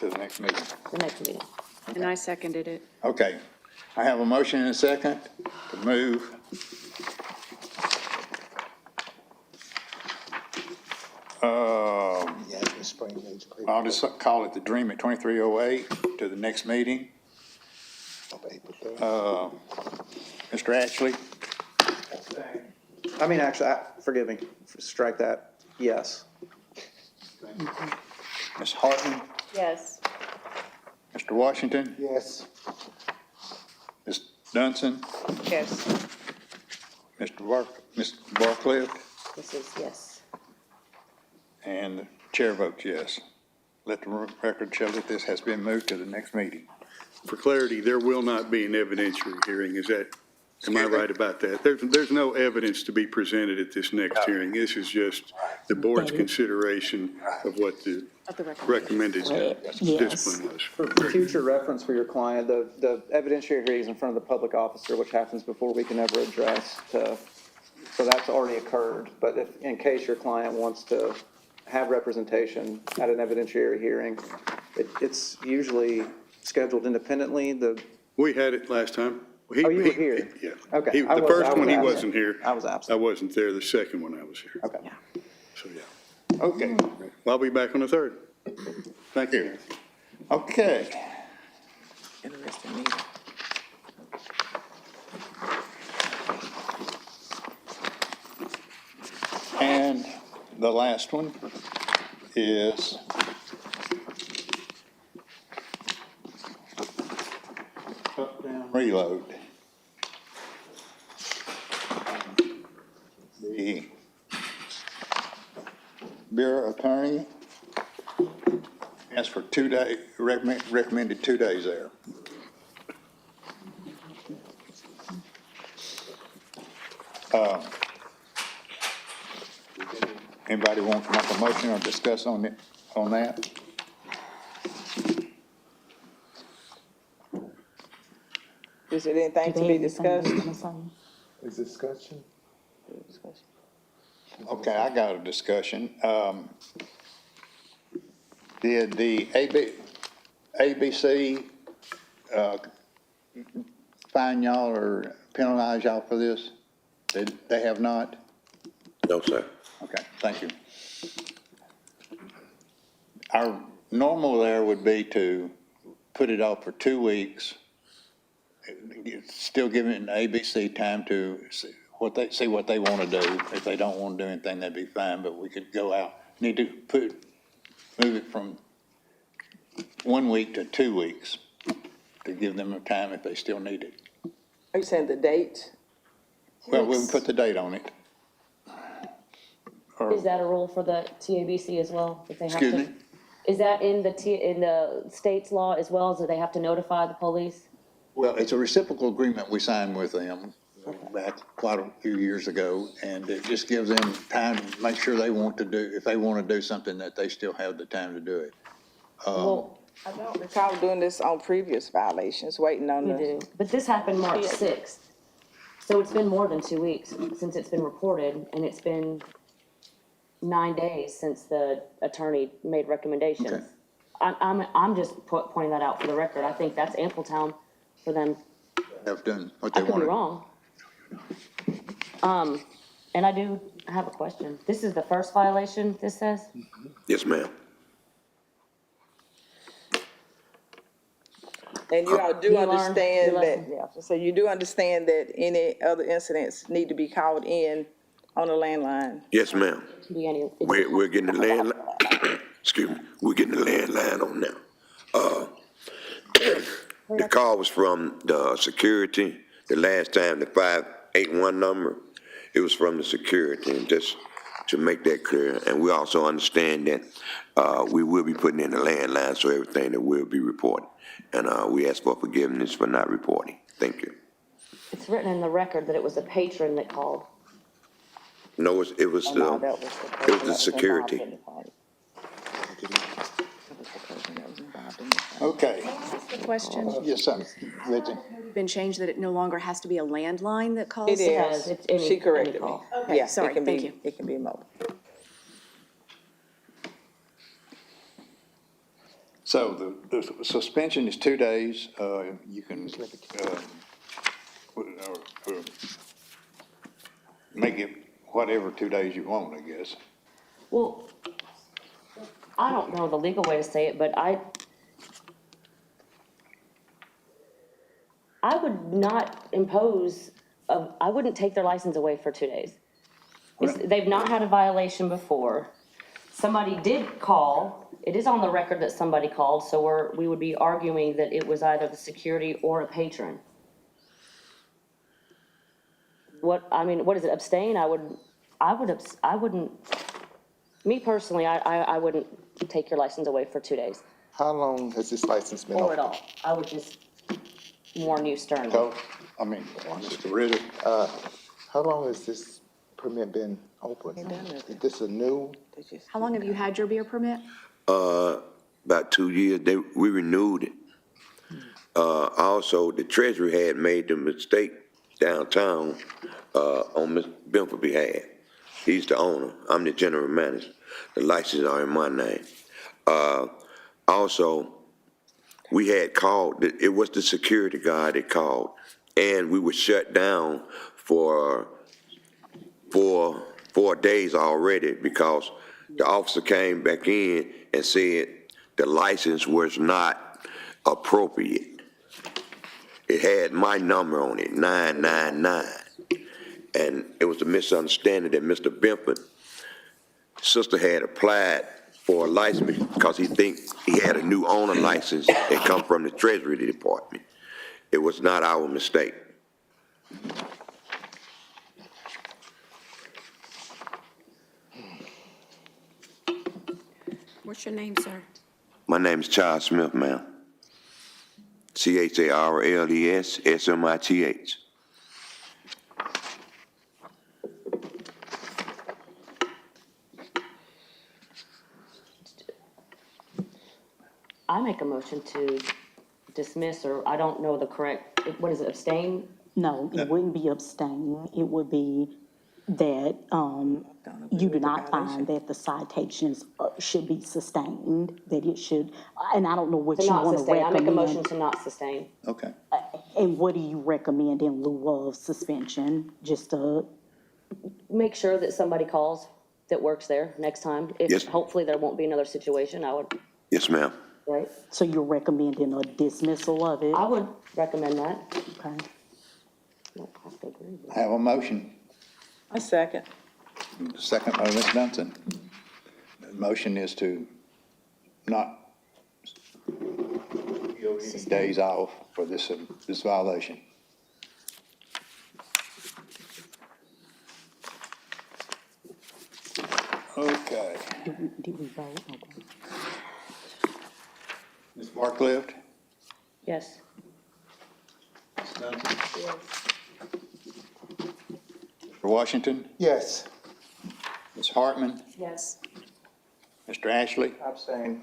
Speaker 1: To the next meeting.
Speaker 13: the next meeting.
Speaker 5: And I seconded it.
Speaker 1: Okay. I have a motion and a second to move.
Speaker 6: Yeah, the spring major paper
Speaker 1: I'll just call it the Dream at 2308 to the next meeting.
Speaker 6: of April 3rd.
Speaker 1: Mr. Ashley?
Speaker 4: I mean, actually, forgive me, strike that, yes.
Speaker 1: Ms. Hartman?
Speaker 13: Yes.
Speaker 1: Mr. Washington?
Speaker 6: Yes.
Speaker 1: Ms. Dunson?
Speaker 3: Yes.
Speaker 1: Mr. Barcliffe?
Speaker 13: This is yes.
Speaker 1: And the chair votes yes. Let the record show that this has been moved to the next meeting.
Speaker 15: For clarity, there will not be an evidentiary hearing, am I right about that? There's no evidence to be presented at this next hearing. This is just the board's consideration of what the recommended discipline was.
Speaker 4: For future reference for your client, the evidentiary hearing is in front of the public officer, which happens before we can ever address so that's already occurred. But if, in case your client wants to have representation at an evidentiary hearing, it's usually scheduled independently.
Speaker 15: We had it last time.
Speaker 4: Oh, you were here?
Speaker 15: Yeah.
Speaker 4: Okay.
Speaker 15: The first one, he wasn't here.
Speaker 4: I was absent.
Speaker 15: I wasn't there. The second one, I was here.
Speaker 4: Okay.
Speaker 15: So, yeah.
Speaker 1: Okay,
Speaker 15: I'll be back on the 3rd.
Speaker 1: thank you. Okay.
Speaker 3: Interesting meeting.
Speaker 1: And the last one is shut down reload. The Bureau Attorney asked for 2 days, recommended 2 days there. Anybody want to make a motion or discuss on that?
Speaker 3: Is there anything to be discussed?
Speaker 6: Is discussion?
Speaker 1: Okay, I got a discussion. Did the ABC fine y'all or penalize y'all for this? They have not?
Speaker 10: No, sir.
Speaker 1: Okay, thank you. Our normal there would be to put it off for 2 weeks, still giving the ABC time to see what they want to do. If they don't want to do anything, that'd be fine, but we could go out. Need to move it from 1 week to 2 weeks to to give them a time if they still need it.
Speaker 3: Are you saying the date?
Speaker 1: Well, we'll put the date on it.
Speaker 13: Is that a rule for the TABC as well? If they have to?
Speaker 1: Excuse me?
Speaker 13: Is that in the state's law as well, so they have to notify the police?
Speaker 1: Well, it's a reciprocal agreement we signed with them back quite a few years ago, and it just gives them time to make sure they want to do, if they want to do something, that they still have the time to do it.
Speaker 13: Well,
Speaker 3: I don't recall doing this on previous violations, waiting on
Speaker 13: we
Speaker 3: the.
Speaker 13: do, but this happened March
Speaker 3: Yeah.
Speaker 13: 6th. So it's been more than 2 weeks since it's been reported, and it's been 9 days since the attorney made recommendations.
Speaker 1: Okay.
Speaker 13: I'm just pointing that out for the record. I think that's ample time for them.
Speaker 1: Have done what
Speaker 13: I
Speaker 1: they
Speaker 13: could be
Speaker 1: wanted.
Speaker 13: wrong. And I do have a question. This is the first violation, this says?
Speaker 16: Yes, ma'am.
Speaker 3: And you all do
Speaker 13: You learned
Speaker 3: understand
Speaker 13: your
Speaker 3: that,
Speaker 13: lesson.
Speaker 3: yeah, so you do understand that any other incidents need to be called in on the landline?
Speaker 16: Yes, ma'am.
Speaker 13: Be any-
Speaker 16: We're getting the landline, excuse me, we're getting the landline on now. The call was from the security, the last time, the 581 number, it was from the security, and just to make that clear. And we also understand that, we will be putting in the landline, so everything that we'll be reporting. And, we ask for forgiveness for not reporting. Thank you.
Speaker 13: It's written in the record that it was a patron that called.
Speaker 16: No, it was
Speaker 3: Oh, no,
Speaker 16: the,
Speaker 3: that was the
Speaker 16: it was
Speaker 3: person
Speaker 16: the
Speaker 3: that was
Speaker 16: security.
Speaker 3: involved in the fight. That was the person that was involved in the fight.
Speaker 1: Okay,
Speaker 5: The question,
Speaker 1: yes, sir. Reggie.
Speaker 5: been changed that it no longer has to be a landline that calls?
Speaker 3: It
Speaker 13: does.
Speaker 3: is,
Speaker 13: It's any-
Speaker 3: she corrected
Speaker 13: any
Speaker 3: me.
Speaker 13: call.
Speaker 5: Okay,
Speaker 3: Yeah,
Speaker 5: sorry,
Speaker 3: it can
Speaker 5: thank
Speaker 3: be,
Speaker 5: you.
Speaker 3: it can be mobile.
Speaker 1: So the suspension is 2 days. You can, make it whatever 2 days you want, I guess.
Speaker 13: Well, I don't know the legal way to say it, but I would not impose, I wouldn't take their license away for 2 days. They've not had a violation before. Somebody did call. It is on the record that somebody called, so we would be arguing that it was either the security or a patron. What is it, abstain? I wouldn't, me personally, I wouldn't take your license away for 2 days,
Speaker 6: How long has this license been
Speaker 13: or
Speaker 6: open?
Speaker 13: at all. I would just warn you sternly.
Speaker 1: So, Mr. Ritter,
Speaker 6: How long has this permit been open? Is this a new?
Speaker 5: How long have you had your beer permit?
Speaker 16: About 2 years, we renewed it. Also, the treasury had made the mistake downtown, on Mr. Benford's behalf. He's the owner, I'm the general manager. The licenses are in my name. Also, we had called, it was the security guard that called, and we were shut down for 4 days already because the officer came back in and said the license was not appropriate. It had my number on it, 999. And it was a misunderstanding that Mr. Benford's sister had applied for a license because he had a new owner license that come from the Treasury Department. It was not our mistake.
Speaker 9: What's your name, sir?
Speaker 16: My name is Charles Smith, ma'am. CHARLES SMITH.
Speaker 13: I make a motion to dismiss, or I don't know the correct, what is it, abstain?
Speaker 2: No, it wouldn't be abstain. It would be that you do not find that the citations should be sustained, that it should, and I don't know what
Speaker 13: To
Speaker 2: you
Speaker 13: not
Speaker 2: want to
Speaker 13: sustain, I make a motion
Speaker 2: recommend.
Speaker 13: to not sustain.
Speaker 1: okay.
Speaker 2: And what do you recommend in lieu of suspension? Just to,
Speaker 13: Make sure that somebody calls that works there next time.
Speaker 16: Yes.
Speaker 13: Hopefully there won't be another situation, I would,
Speaker 16: Yes, ma'am.
Speaker 13: right?
Speaker 2: so you're recommending a dismissal of it?
Speaker 13: I would recommend that.
Speaker 2: Okay.
Speaker 13: Don't have to agree, but-
Speaker 1: I have a motion,
Speaker 3: A second.
Speaker 1: second by Ms. Benson. The motion is to not days off for this violation. Okay.
Speaker 2: Did we vote? Okay.
Speaker 1: Ms. Barclift?
Speaker 13: Yes.
Speaker 1: Ms. Duncan? Mr. Washington?
Speaker 6: Yes.
Speaker 1: Ms. Hartman?
Speaker 5: Yes.
Speaker 1: Mr. Ashley?
Speaker 4: Abstain.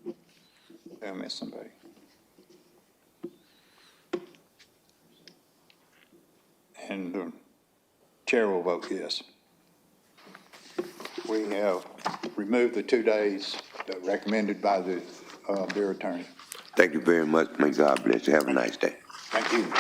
Speaker 1: Did I miss somebody? And the chair will vote yes. We have removed the 2 days recommended by the beer attorney.
Speaker 16: Thank you very much. May God bless you. Have a nice day.
Speaker 1: Thank you.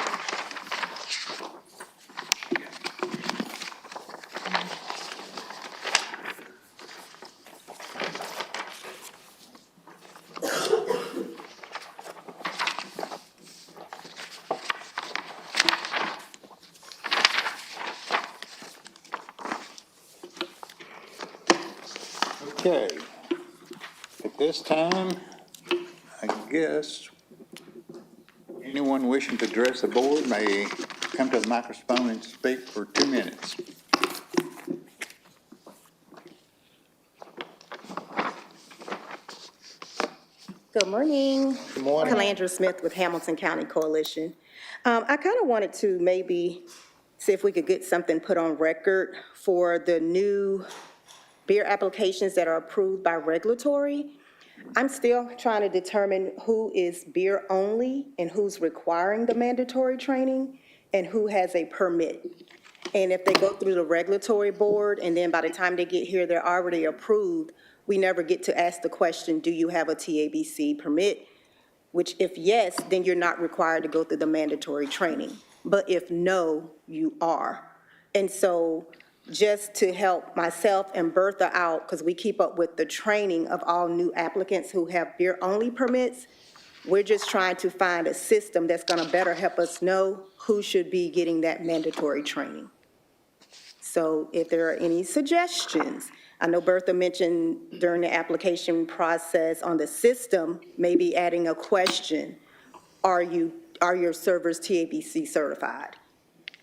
Speaker 1: Okay. At this time, I guess anyone wishing to address the board may come to the microphone and speak for 2 minutes.
Speaker 17: Good morning.
Speaker 6: Good morning.
Speaker 17: Calandra Smith with Hamilton County Coalition. I kind of wanted to maybe see if we could get something put on record for the new beer applications that are approved by regulatory. I'm still trying to determine who is beer only and who's requiring the mandatory training and who has a permit. And if they go through the regulatory board and then by the time they get here, they're already approved, we never get to ask the question, do you have a TABC permit? Which if yes, then you're not required to go through the mandatory training. But if no, you are. And so just to help myself and Bertha out, because we keep up with the training of all new applicants who have beer-only permits, we're just trying to find a system that's going to better help us know who should be getting that mandatory training. So if there are any suggestions, I know Bertha mentioned during the application process on the system, maybe adding a question, are your servers TABC certified?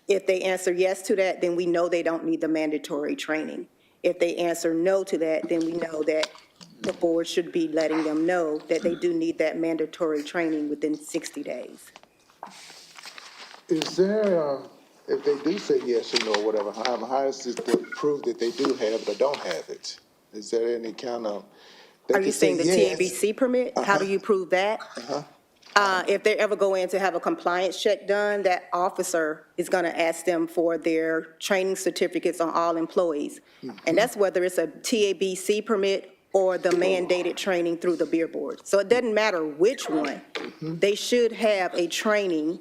Speaker 17: If they answer yes to that, then we know they don't need the mandatory training. If they answer no to that, then we know that the board should be letting them know that they do need that mandatory training within 60 days.
Speaker 6: Is there, if they do say yes or no, whatever, how is it to prove that they do have it or don't have it? Is there any kind of?
Speaker 17: Are you saying the TABC permit? How do you prove that? If they ever go in to have a compliance check done, that officer is going to ask them for their training certificates on all employees. And that's whether it's a TABC permit or the mandated training through the beer board. So it doesn't matter which one. They should have a training,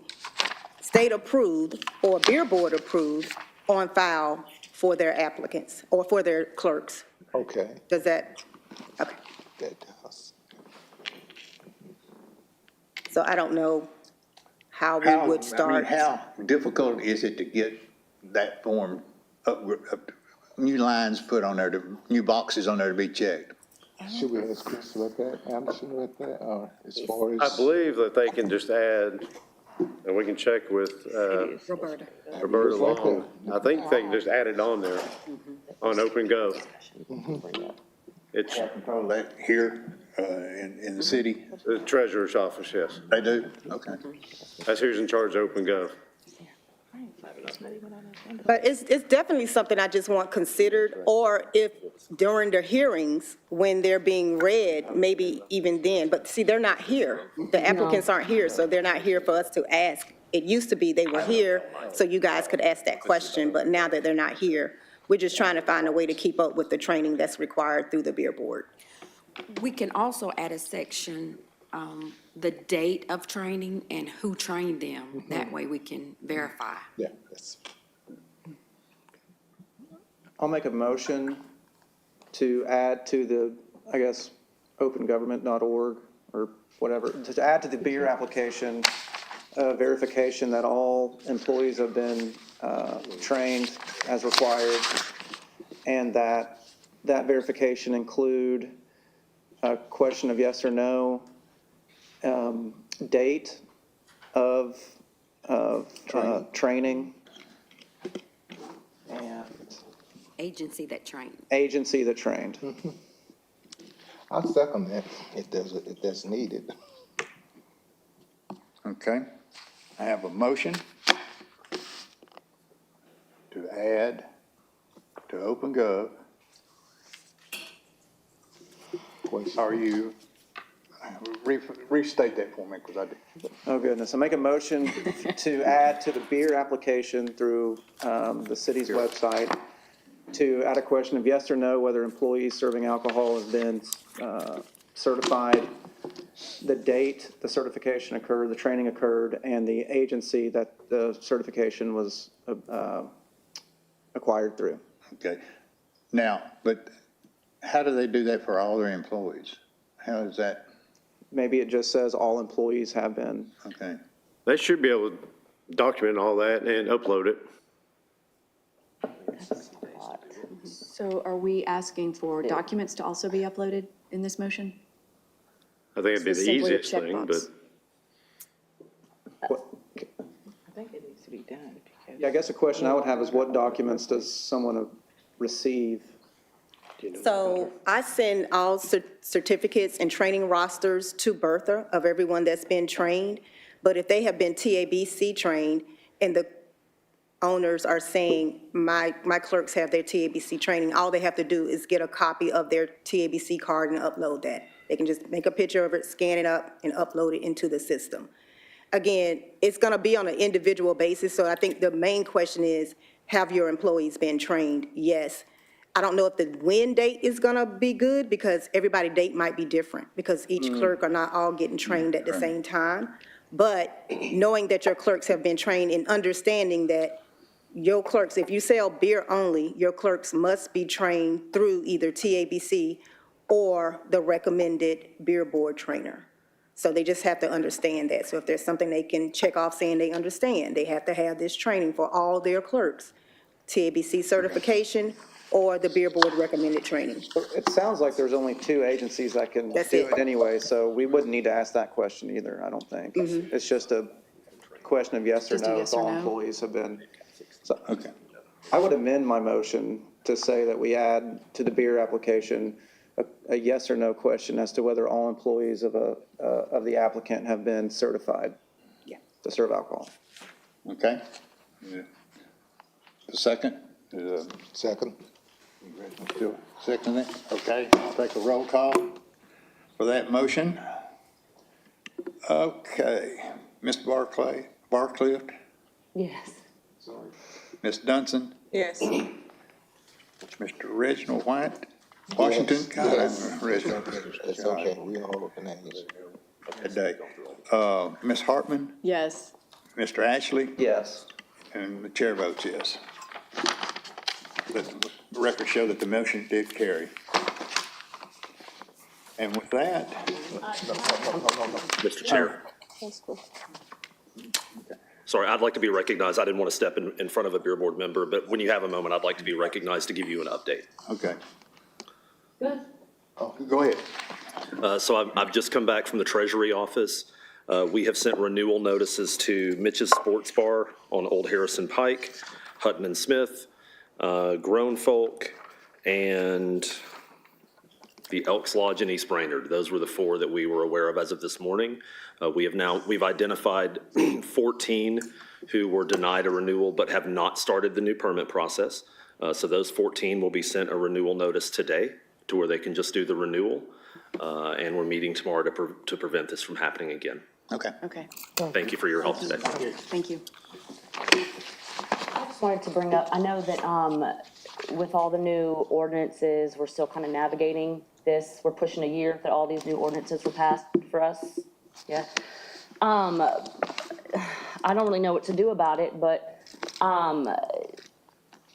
Speaker 17: state approved or beer board approved, on file for their applicants or for their clerks.
Speaker 6: Okay.
Speaker 17: Does that, okay.
Speaker 6: That does.
Speaker 17: So I don't know how we would start.
Speaker 1: How difficult is it to get that form, new lines put on there, new boxes on there to be checked?
Speaker 6: Should we ask Chris about that, Anderson about that, or as far as?
Speaker 10: I believe that they can just add, and we can check with
Speaker 17: Roberta.
Speaker 10: Roberta Long. I think they can just add it on there, on Open Go. It's
Speaker 1: Control that here in the city?
Speaker 10: the treasurer's office, yes.
Speaker 1: They do? Okay.
Speaker 10: That's who's in charge of Open Go.
Speaker 17: But it's definitely something I just want considered, or if during the hearings, when they're being read, maybe even then. But see, they're not here. The applicants aren't here, so they're not here for us to ask. It used to be they were here, so you guys could ask that question, but now that they're not here, we're just trying to find a way to keep up with the training that's required through the beer board.
Speaker 9: We can also add a section, the date of training and who trained them. That way we can verify.
Speaker 6: Yeah, that's.
Speaker 4: I'll make a motion to add to the, I guess, opengovernment.org or whatever, to add to the beer application, verification that all employees have been trained as required, and that verification include a question of yes or no, date of training, and
Speaker 9: Agency that trained.
Speaker 4: agency that trained.
Speaker 6: I'll second that if that's needed.
Speaker 1: Okay. I have a motion to add to OpenGov. Are you, restate that for me, because I did.
Speaker 4: Oh, goodness. I make a motion to add to the beer application through the city's website to add a question of yes or no, whether employees serving alcohol have been certified, the date the certification occurred, the training occurred, and the agency that the certification was acquired through.
Speaker 1: Okay. Now, but how do they do that for all their employees? How is that?
Speaker 4: Maybe it just says all employees have been.
Speaker 1: Okay.
Speaker 10: They should be able to document all that and upload it.
Speaker 5: So are we asking for documents to also be uploaded in this motion?
Speaker 10: I think it'd be
Speaker 5: So
Speaker 10: the
Speaker 5: simply a
Speaker 10: easiest thing, but
Speaker 5: checkbox.
Speaker 3: I think it needs to be done.
Speaker 4: Yeah, I guess the question I would have is what documents does someone receive?
Speaker 17: So I send all certificates and training rosters to Bertha of everyone that's been trained. But if they have been TABC trained and the owners are saying, my clerks have their TABC training, all they have to do is get a copy of their TABC card and upload that. They can just make a picture of it, scan it up, and upload it into the system. Again, it's going to be on an individual basis, so I think the main question is, have your employees been trained? Yes. I don't know if the when date is going to be good, because everybody's date might be different, because each clerk are not all getting trained at the same time. But knowing that your clerks have been trained and understanding that your clerks, if you sell beer only, your clerks must be trained through either TABC or the recommended beer board trainer. So they just have to understand that. So if there's something they can check off saying they understand, they have to have this training for all their clerks, TABC certification or the beer board recommended training.
Speaker 4: It sounds like there's only two agencies that can do
Speaker 17: That's
Speaker 4: it
Speaker 17: it.
Speaker 4: anyway, so we wouldn't need to ask that question either, I don't think. It's just a question of yes or
Speaker 5: Just a
Speaker 4: no,
Speaker 5: yes
Speaker 4: if
Speaker 5: or
Speaker 4: all
Speaker 5: no.
Speaker 4: employees have been. So
Speaker 1: Okay.
Speaker 4: I would amend my motion to say that we add to the beer application a yes or no question as to whether all employees of the applicant have been certified to serve alcohol.
Speaker 1: Okay. The second?
Speaker 6: Second.
Speaker 1: Second it? Okay, I'll take a roll call for that motion. Okay, Ms. Barcliffe,
Speaker 13: Yes.
Speaker 1: Ms. Dunson,
Speaker 3: Yes.
Speaker 1: Mr. Reginald White, Washington. God, I'm Reginald.
Speaker 6: That's okay, we all of the names.
Speaker 1: Today. Ms. Hartman,
Speaker 5: Yes.
Speaker 1: Mr. Ashley,
Speaker 4: Yes.
Speaker 1: and the chair votes yes. Let the record show that the motion did carry. And with that,
Speaker 8: Mr. Chair. Sorry, I'd like to be recognized. I didn't want to step in front of a beer board member, but when you have a moment, I'd like to be recognized to give you an update.
Speaker 1: okay. Good. Oh, go ahead.
Speaker 8: So I've just come back from the Treasury office. We have sent renewal notices to Mitch's Sports Bar on Old Harrison Pike, Hutton and Smith, Grown Folk, and the Elks Lodge in East Brainerd. Those were the four that we were aware of as of this morning. We've identified 14 who were denied a renewal but have not started the new permit process. So those 14 will be sent a renewal notice today to where they can just do the renewal. And we're meeting tomorrow to prevent this from happening again.
Speaker 1: Okay.
Speaker 5: Okay,
Speaker 8: Thank you for your help today.
Speaker 5: thank you.
Speaker 13: I just wanted to bring up, I know that with all the new ordinances, we're still kind of navigating this. We're pushing a year that all these new ordinances were passed for us. Yeah. I don't really know what to do about it, but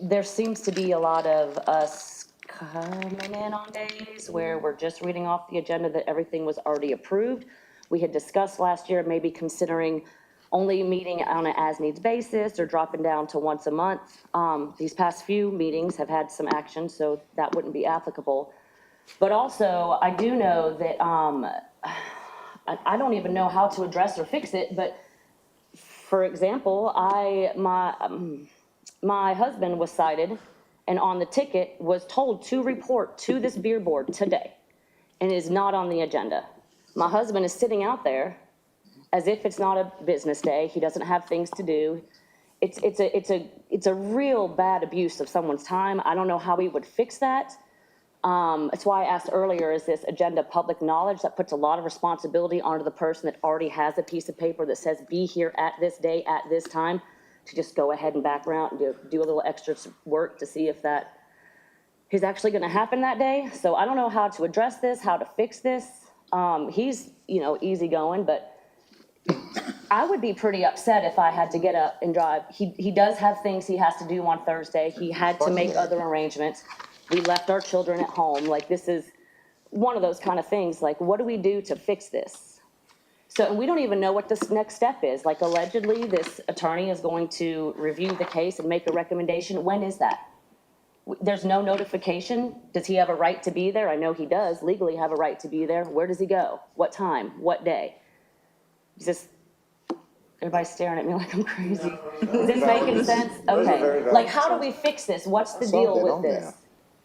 Speaker 13: there seems to be a lot of us coming in on days where we're just reading off the agenda that everything was already approved. We had discussed last year maybe considering only meeting on an as-needs basis or dropping down to once a month. These past few meetings have had some action, so that wouldn't be applicable. But also, I do know that I don't even know how to address or fix it, but for example, my husband was cited and on the ticket was told to report to this beer board today and is not on the agenda. My husband is sitting out there as if it's not a business day. He doesn't have things to do. It's a real bad abuse of someone's time. I don't know how we would fix that. It's why I asked earlier, is this agenda public knowledge? That puts a lot of responsibility onto the person that already has a piece of paper that says, be here at this day, at this time, to just go ahead and background and do a little extra work to see if that is actually gonna happen that day. So I don't know how to address this, how to fix this. He's, easygoing, but I would be pretty upset if I had to get up and drive. He does have things he has to do on Thursday. He had to make other arrangements. We left our children at home. Like, this is one of those kind of things. Like, what do we do to fix this? So we don't even know what this next step is. Like, allegedly, this attorney is going to review the case and make a recommendation. When is that? There's no notification. Does he have a right to be there? I know he does legally have a right to be there. Where does he go? What time? What day? Is this, everybody's staring at me like I'm crazy. Is this making sense? Okay. Like, how do we fix this? What's the deal with this?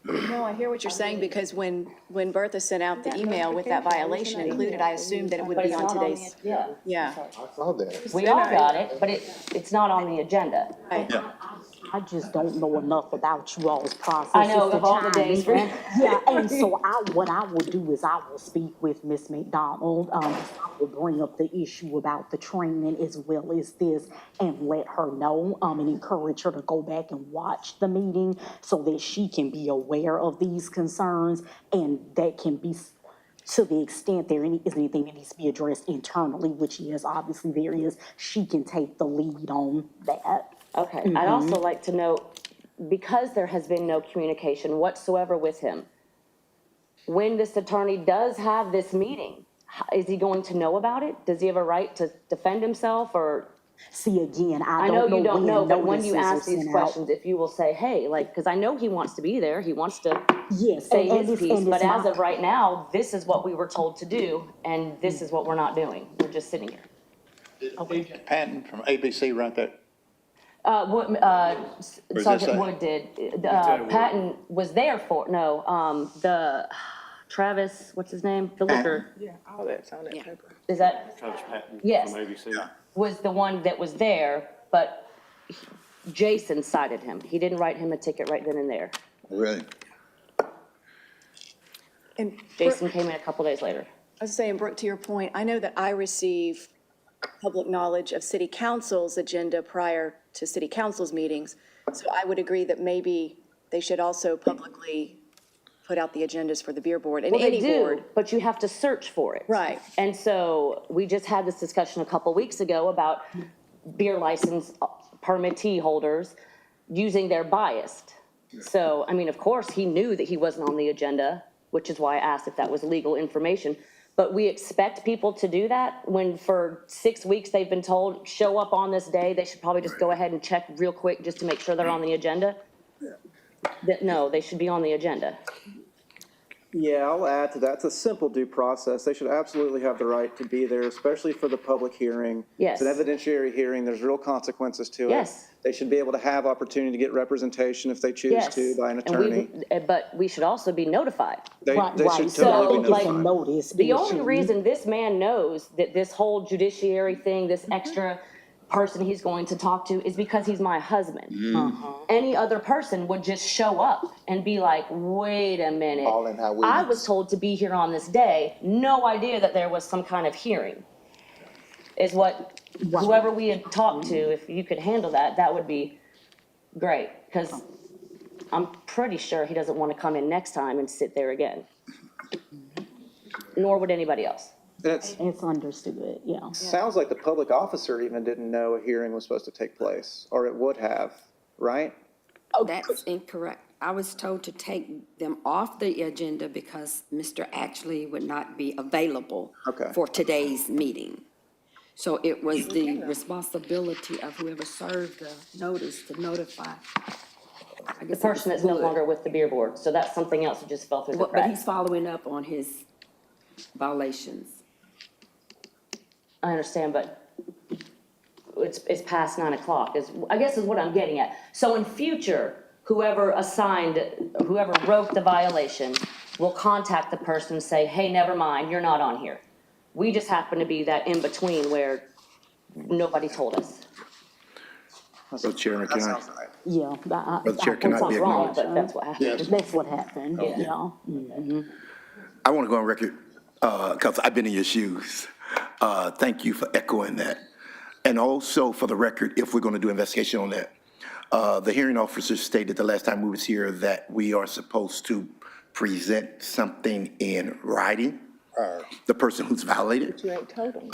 Speaker 5: No, I hear what you're saying, because when Bertha sent out the email with that violation included, I assumed that it would
Speaker 13: But
Speaker 5: be
Speaker 13: it's
Speaker 5: on
Speaker 13: not on
Speaker 5: today's.
Speaker 13: the, yeah.
Speaker 6: I saw that.
Speaker 13: We all got it, but it's not on the agenda.
Speaker 2: I just don't know enough about you all's process.
Speaker 13: I know, of all the days.
Speaker 2: Yeah, and so what I will do is I will speak with Ms. McDonald. I will bring up the issue about the training as well as this and let her know, and encourage her to go back and watch the meeting so that she can be aware of these concerns, and that can be, to the extent there is anything that needs to be addressed internally, which yes, obviously there is, she can take the lead on that.
Speaker 13: Okay, I'd also like to know, because there has been no communication whatsoever with him, when this attorney does have this meeting, is he going to know about it? Does he have a right to defend himself, or?
Speaker 2: See, again,
Speaker 13: I know you don't know, but when you ask
Speaker 2: notices are
Speaker 13: these
Speaker 2: sent out.
Speaker 13: questions, if you will say, hey, like, because I know he wants to be there, he wants to
Speaker 2: Yes,
Speaker 13: say
Speaker 2: and
Speaker 13: his
Speaker 2: it's-
Speaker 13: piece,
Speaker 2: and
Speaker 13: but
Speaker 2: it's
Speaker 13: as
Speaker 2: my-
Speaker 13: of right now, this is what we were told to do, and this is what we're not doing. We're just sitting here.
Speaker 1: Agent Patton from ABC right there.
Speaker 13: Wood,
Speaker 1: this
Speaker 13: Sergeant
Speaker 1: a-
Speaker 13: Wood did. Patton was there for, the Travis, what's his name? The liquor,
Speaker 3: Yeah, all that's on that paper.
Speaker 13: is that,
Speaker 10: Travis Patton
Speaker 13: Yes.
Speaker 10: from ABC.
Speaker 13: was the one that was there, but Jason cited him. He didn't write him a ticket right then and there.
Speaker 1: Really?
Speaker 5: And
Speaker 13: Jason came in a couple days later.
Speaker 5: I was saying, Brooke, to your point, I know that I receive public knowledge of city council's agenda prior to city council's meetings. So I would agree that maybe they should also publicly put out the agendas for the beer board and
Speaker 13: Well, they
Speaker 5: any
Speaker 13: do,
Speaker 5: board.
Speaker 13: but you have to search for it.
Speaker 5: Right.
Speaker 13: And so we just had this discussion a couple weeks ago about beer license permittee holders using their biased. So, I mean, of course, he knew that he wasn't on the agenda, which is why I asked if that was legal information. But we expect people to do that when for 6 weeks they've been told, show up on this day. They should probably just go ahead and check real quick just to make sure they're on the agenda. No, they should be on the agenda.
Speaker 4: Yeah, I'll add to that. It's a simple due process. They should absolutely have the right to be there, especially for the public hearing.
Speaker 13: Yes.
Speaker 4: It's an evidentiary hearing. There's real consequences to it.
Speaker 13: Yes.
Speaker 4: They should be able to have opportunity to get representation if they choose
Speaker 13: Yes.
Speaker 4: to by an
Speaker 13: And we-
Speaker 4: attorney.
Speaker 13: But we should also be notified.
Speaker 4: They
Speaker 2: Right,
Speaker 4: should
Speaker 2: right.
Speaker 4: totally be
Speaker 13: So, like,
Speaker 4: notified.
Speaker 2: Notice.
Speaker 13: The only reason this man knows that this whole judiciary thing, this extra person he's going to talk to, is because he's my husband. Any other person would just show up and be like, wait a minute.
Speaker 6: All in our
Speaker 13: I
Speaker 6: weeds.
Speaker 13: was told to be here on this day, no idea that there was some kind of hearing. Is what, whoever we had talked to, if you could handle that, that would be great. Because I'm pretty sure he doesn't want to come in next time and sit there again. Nor would anybody else.
Speaker 4: And it's,
Speaker 2: It's understood, yeah.
Speaker 4: sounds like the public officer even didn't know a hearing was supposed to take place, or it would have, right?
Speaker 9: That's incorrect. I was told to take them off the agenda because Mr. Ashley would not be available
Speaker 4: Okay.
Speaker 9: for today's meeting. So it was the responsibility of whoever served the notice to notify. I
Speaker 13: The
Speaker 9: guess it
Speaker 13: person
Speaker 9: was
Speaker 13: that's no
Speaker 9: Wood.
Speaker 13: longer with the beer board, so that's something else that just fell through the
Speaker 9: But he's
Speaker 13: cracks.
Speaker 9: following up on his violations.
Speaker 13: I understand, but it's past 9 o'clock, I guess is what I'm getting at. So in future, whoever wrote the violation will contact the person and say, hey, never mind, you're not on here. We just happen to be that in-between where nobody told us.
Speaker 14: So Chairman, can I?
Speaker 2: Yeah.
Speaker 14: Brother Chair, can I be
Speaker 13: Wrong,
Speaker 14: acknowledged?
Speaker 13: but that's what happened.
Speaker 2: That's what happened, yeah.
Speaker 14: I want to go on record, because I've been in your shoes. Thank you for echoing that. And also for the record, if we're going to do investigation on that, the hearing officer stated the last time we was here that we are supposed to present something in writing, the person who's violated.
Speaker 3: You ain't told them.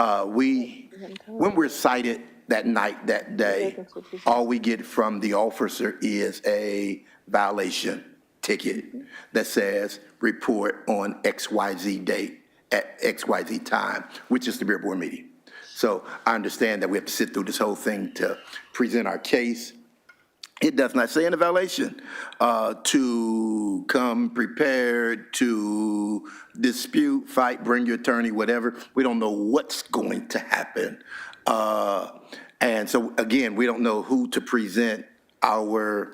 Speaker 14: When we're cited that night, that day, all we get from the officer is a violation ticket that says report on XYZ date at XYZ time, which is the beer board meeting. So I understand that we have to sit through this whole thing to present our case. It does not say in the violation to come prepared to dispute, fight, bring your attorney, whatever. We don't know what's going to happen. And so, again, we don't know who to present our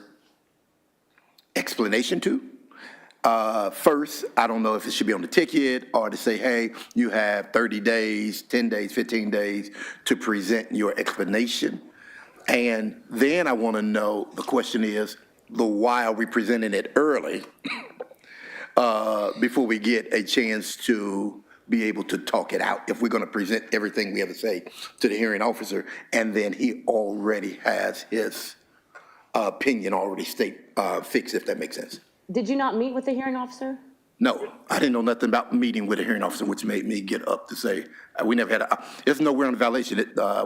Speaker 14: explanation to. First, I don't know if it should be on the ticket or to say, hey, you have 30 days, 10 days, 15 days to present your explanation. And then I want to know, the question is, why are we presenting it early before we get a chance to be able to talk it out? If we're going to present everything we have to say to the hearing officer, and then he already has his opinion already fixed, if that makes sense.
Speaker 13: Did you not meet with the hearing officer?
Speaker 14: No, I didn't know nothing about meeting with a hearing officer, which made me get up to say, we never had there's nowhere on the violation.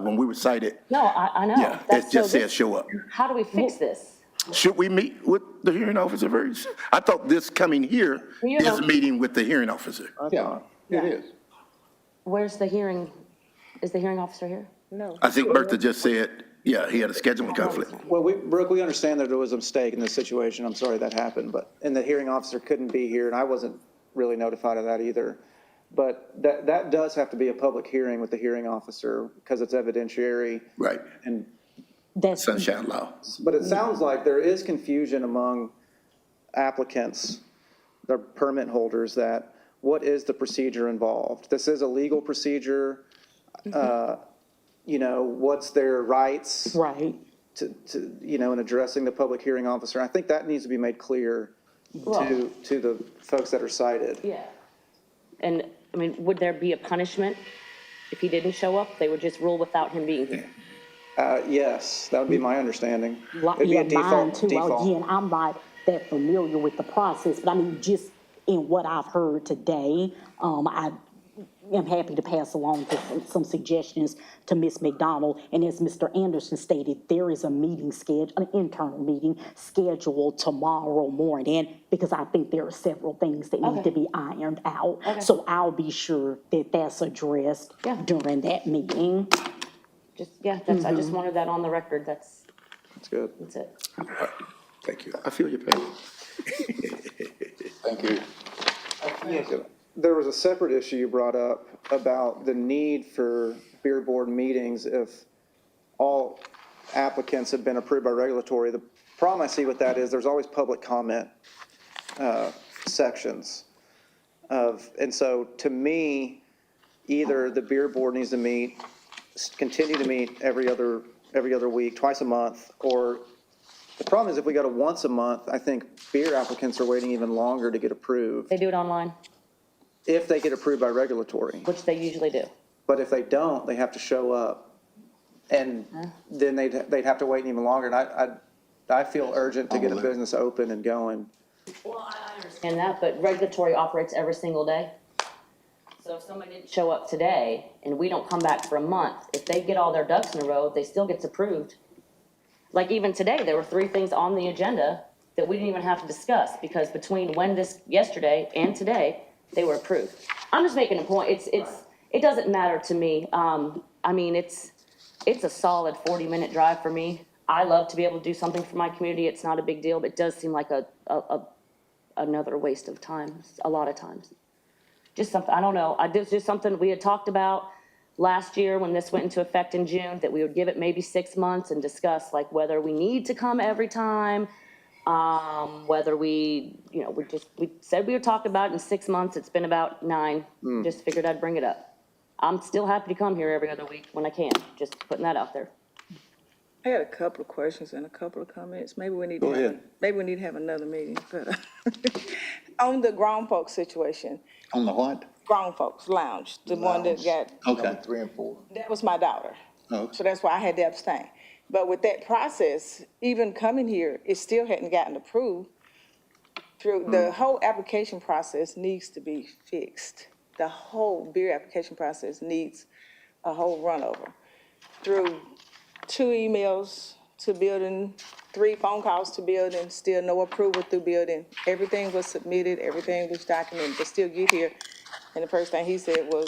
Speaker 14: When we were cited,
Speaker 13: No, I know.
Speaker 14: yeah, it just says show up.
Speaker 13: How do we fix this?
Speaker 14: Should we meet with the hearing officer first? I thought this coming here is meeting with the hearing officer.
Speaker 6: Yeah, it is.
Speaker 13: Where's the hearing? Is the hearing officer here?
Speaker 3: No.
Speaker 14: I think Bertha just said, yeah, he had a scheduling conflict.
Speaker 4: Well, Brooke, we understand that there was a mistake in this situation. I'm sorry that happened, and the hearing officer couldn't be here, and I wasn't really notified of that either. But that does have to be a public hearing with the hearing officer because it's evidentiary.
Speaker 14: Right.
Speaker 4: And
Speaker 2: That's
Speaker 14: Sunshine law.
Speaker 4: But it sounds like there is confusion among applicants, the permit holders, that what is the procedure involved? This is a legal procedure. What's their rights?
Speaker 2: right.
Speaker 4: To in addressing the public hearing officer. I think that needs to be made clear to the folks that are cited.
Speaker 13: Yeah. And, I mean, would there be a punishment if he didn't show up? They would just rule without him being here?
Speaker 4: Yes, that would be my understanding. It'd be
Speaker 2: Yeah,
Speaker 4: a
Speaker 2: mine
Speaker 4: default.
Speaker 2: too. Again, I'm not that familiar with the process, but I mean, just in what I've heard today, I am happy to pass along some suggestions to Ms. McDonald. And as Mr. Anderson stated, there is a meeting scheduled, an internal meeting scheduled tomorrow morning, because I think there are several things that need to be ironed out. So I'll be sure that that's addressed during that meeting.
Speaker 13: I just wanted that on the record. That's
Speaker 4: good.
Speaker 13: That's it.
Speaker 14: Thank you. I feel your pain.
Speaker 6: Thank you.
Speaker 4: There was a separate issue you brought up about the need for beer board meetings if all applicants have been approved by regulatory. The problem I see with that is there's always public comment sections and so to me, either the beer board needs to continue to meet every other week, twice a month, or the problem is if we go to once a month, I think beer applicants are waiting even longer to get approved.
Speaker 13: They do it online,
Speaker 4: If they get approved by regulatory.
Speaker 13: which they usually do.
Speaker 4: But if they don't, they have to show up. And then they'd have to wait even longer. And I feel urgent to get a business open and going.
Speaker 13: Well, I understand that, but regulatory operates every single day. So if somebody didn't show up today and we don't come back for a month, if they get all their ducks in a row, they still gets approved. Like even today, there were 3 things on the agenda that we didn't even have to discuss because between yesterday and today, they were approved. I'm just making a point. It doesn't matter to me. I mean, it's a solid 40-minute drive for me. I love to be able to do something for my community. It's not a big deal, but it does seem like another waste of time, a lot of times. Just something, I don't know. It's just something we had talked about. last year when this went into effect in June, that we would give it maybe 6 months and discuss like whether we need to come every time, whether we said we were talking about it in 6 months. It's been about 9. Just figured I'd bring it up. I'm still happy to come here every other week when I can, just putting that out there.
Speaker 3: I had a couple of questions and a couple of comments. Maybe we need to
Speaker 4: Go
Speaker 3: have,
Speaker 4: ahead.
Speaker 3: maybe we need to have another meeting, but on the grown folks situation,
Speaker 1: On the what?
Speaker 3: grown folks lounge, the one that got,
Speaker 1: Okay.
Speaker 6: Number 3 and 4.
Speaker 3: that was my daughter.
Speaker 1: Oh.
Speaker 3: So that's why I had to abstain. But with that process, even coming here, it still hadn't gotten approved. Through, the whole application process needs to be fixed. The whole beer application process needs a whole run over. Through 2 emails to building, 3 phone calls to building, still no approval through building. Everything was submitted, everything was documented, but still get here. And the first thing he said was,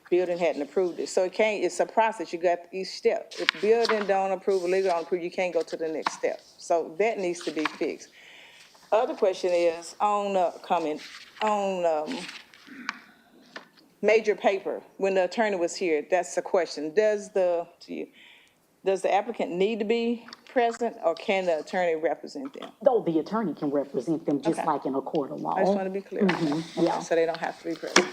Speaker 3: building hadn't approved it. So it's a process, you got each step. If building don't approve, or legal don't approve, you can't go to the next step. So that needs to be fixed. Other question is on major paper, when the attorney was here, that's the question. Does the applicant need to be present, or can the attorney represent them?
Speaker 2: Though the attorney can represent them just
Speaker 3: Okay.
Speaker 2: like in a court of law.
Speaker 3: I just want to be clear.
Speaker 2: yeah.
Speaker 3: Okay, so they don't have to be present.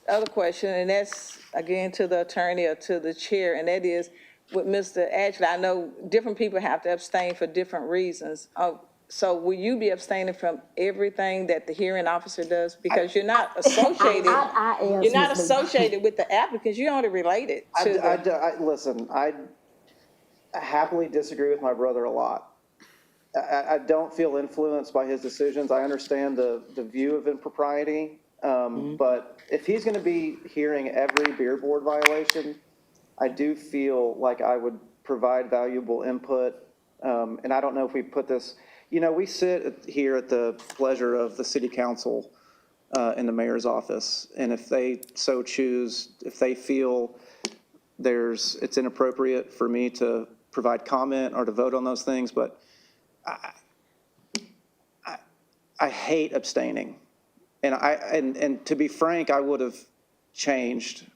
Speaker 3: Other question, and that's again to the attorney or to the chair, and that is with Mr. Ashley, I know different people have to abstain for different reasons. So will you be abstaining from everything that the hearing officer does? Because you're not associated, you're not associated with the applicants, you're only related to the.
Speaker 4: Listen, I happily disagree with my brother a lot. I don't feel influenced by his decisions. I understand the view of impropriety, but if he's going to be hearing every beer board violation, I do feel like I would provide valuable input. And I don't know if we put this, we sit here at the pleasure of the city council in the mayor's office. And if they so choose, if they feel it's inappropriate for me to provide comment or to vote on those things, but I hate abstaining. And to be frank, I would have changed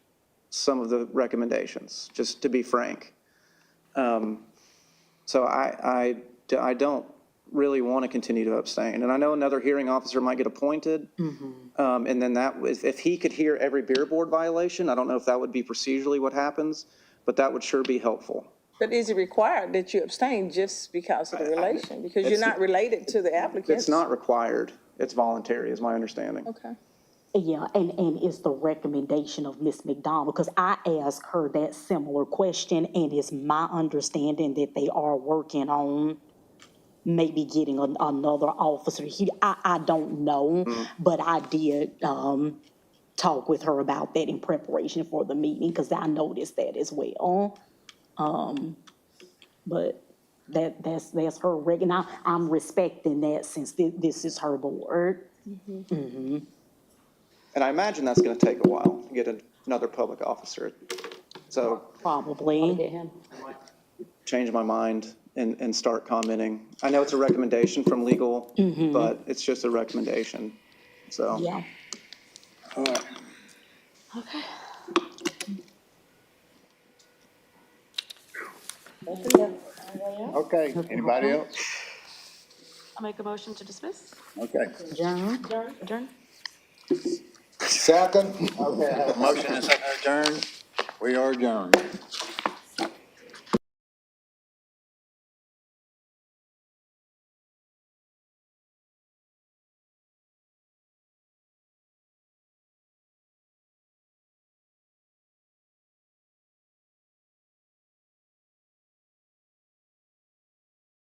Speaker 4: some of the recommendations, just to be frank. So I don't really want to continue to abstain. And I know another hearing officer might get appointed. And then if he could hear every beer board violation, I don't know if that would be procedurally what happens, but that would sure be helpful.
Speaker 3: But is it required that you abstain just because of the relation? Because you're not related to the applicants?
Speaker 4: It's not required. It's voluntary, is my understanding.
Speaker 3: Okay.
Speaker 2: Yeah, and it's the recommendation of Ms. McDonald, because I asked her that similar question, and it's my understanding that they are working on maybe getting another officer. I don't know, but I did talk with her about that in preparation for the meeting, because I noticed that as well. But that's her reg, and I'm respecting that since this is her board.
Speaker 4: And I imagine that's going to take a while to get another public officer. So
Speaker 2: Probably.
Speaker 13: Get him.
Speaker 4: change my mind and start commenting. I know it's a recommendation from legal, but it's just a recommendation. So.
Speaker 2: Yeah.
Speaker 1: All right. Okay, anybody else?
Speaker 9: I make a motion to dismiss?
Speaker 1: Okay.
Speaker 9: Adjourn?
Speaker 6: Second.
Speaker 1: Okay, I have a motion and a second to adjourn. We are adjourned.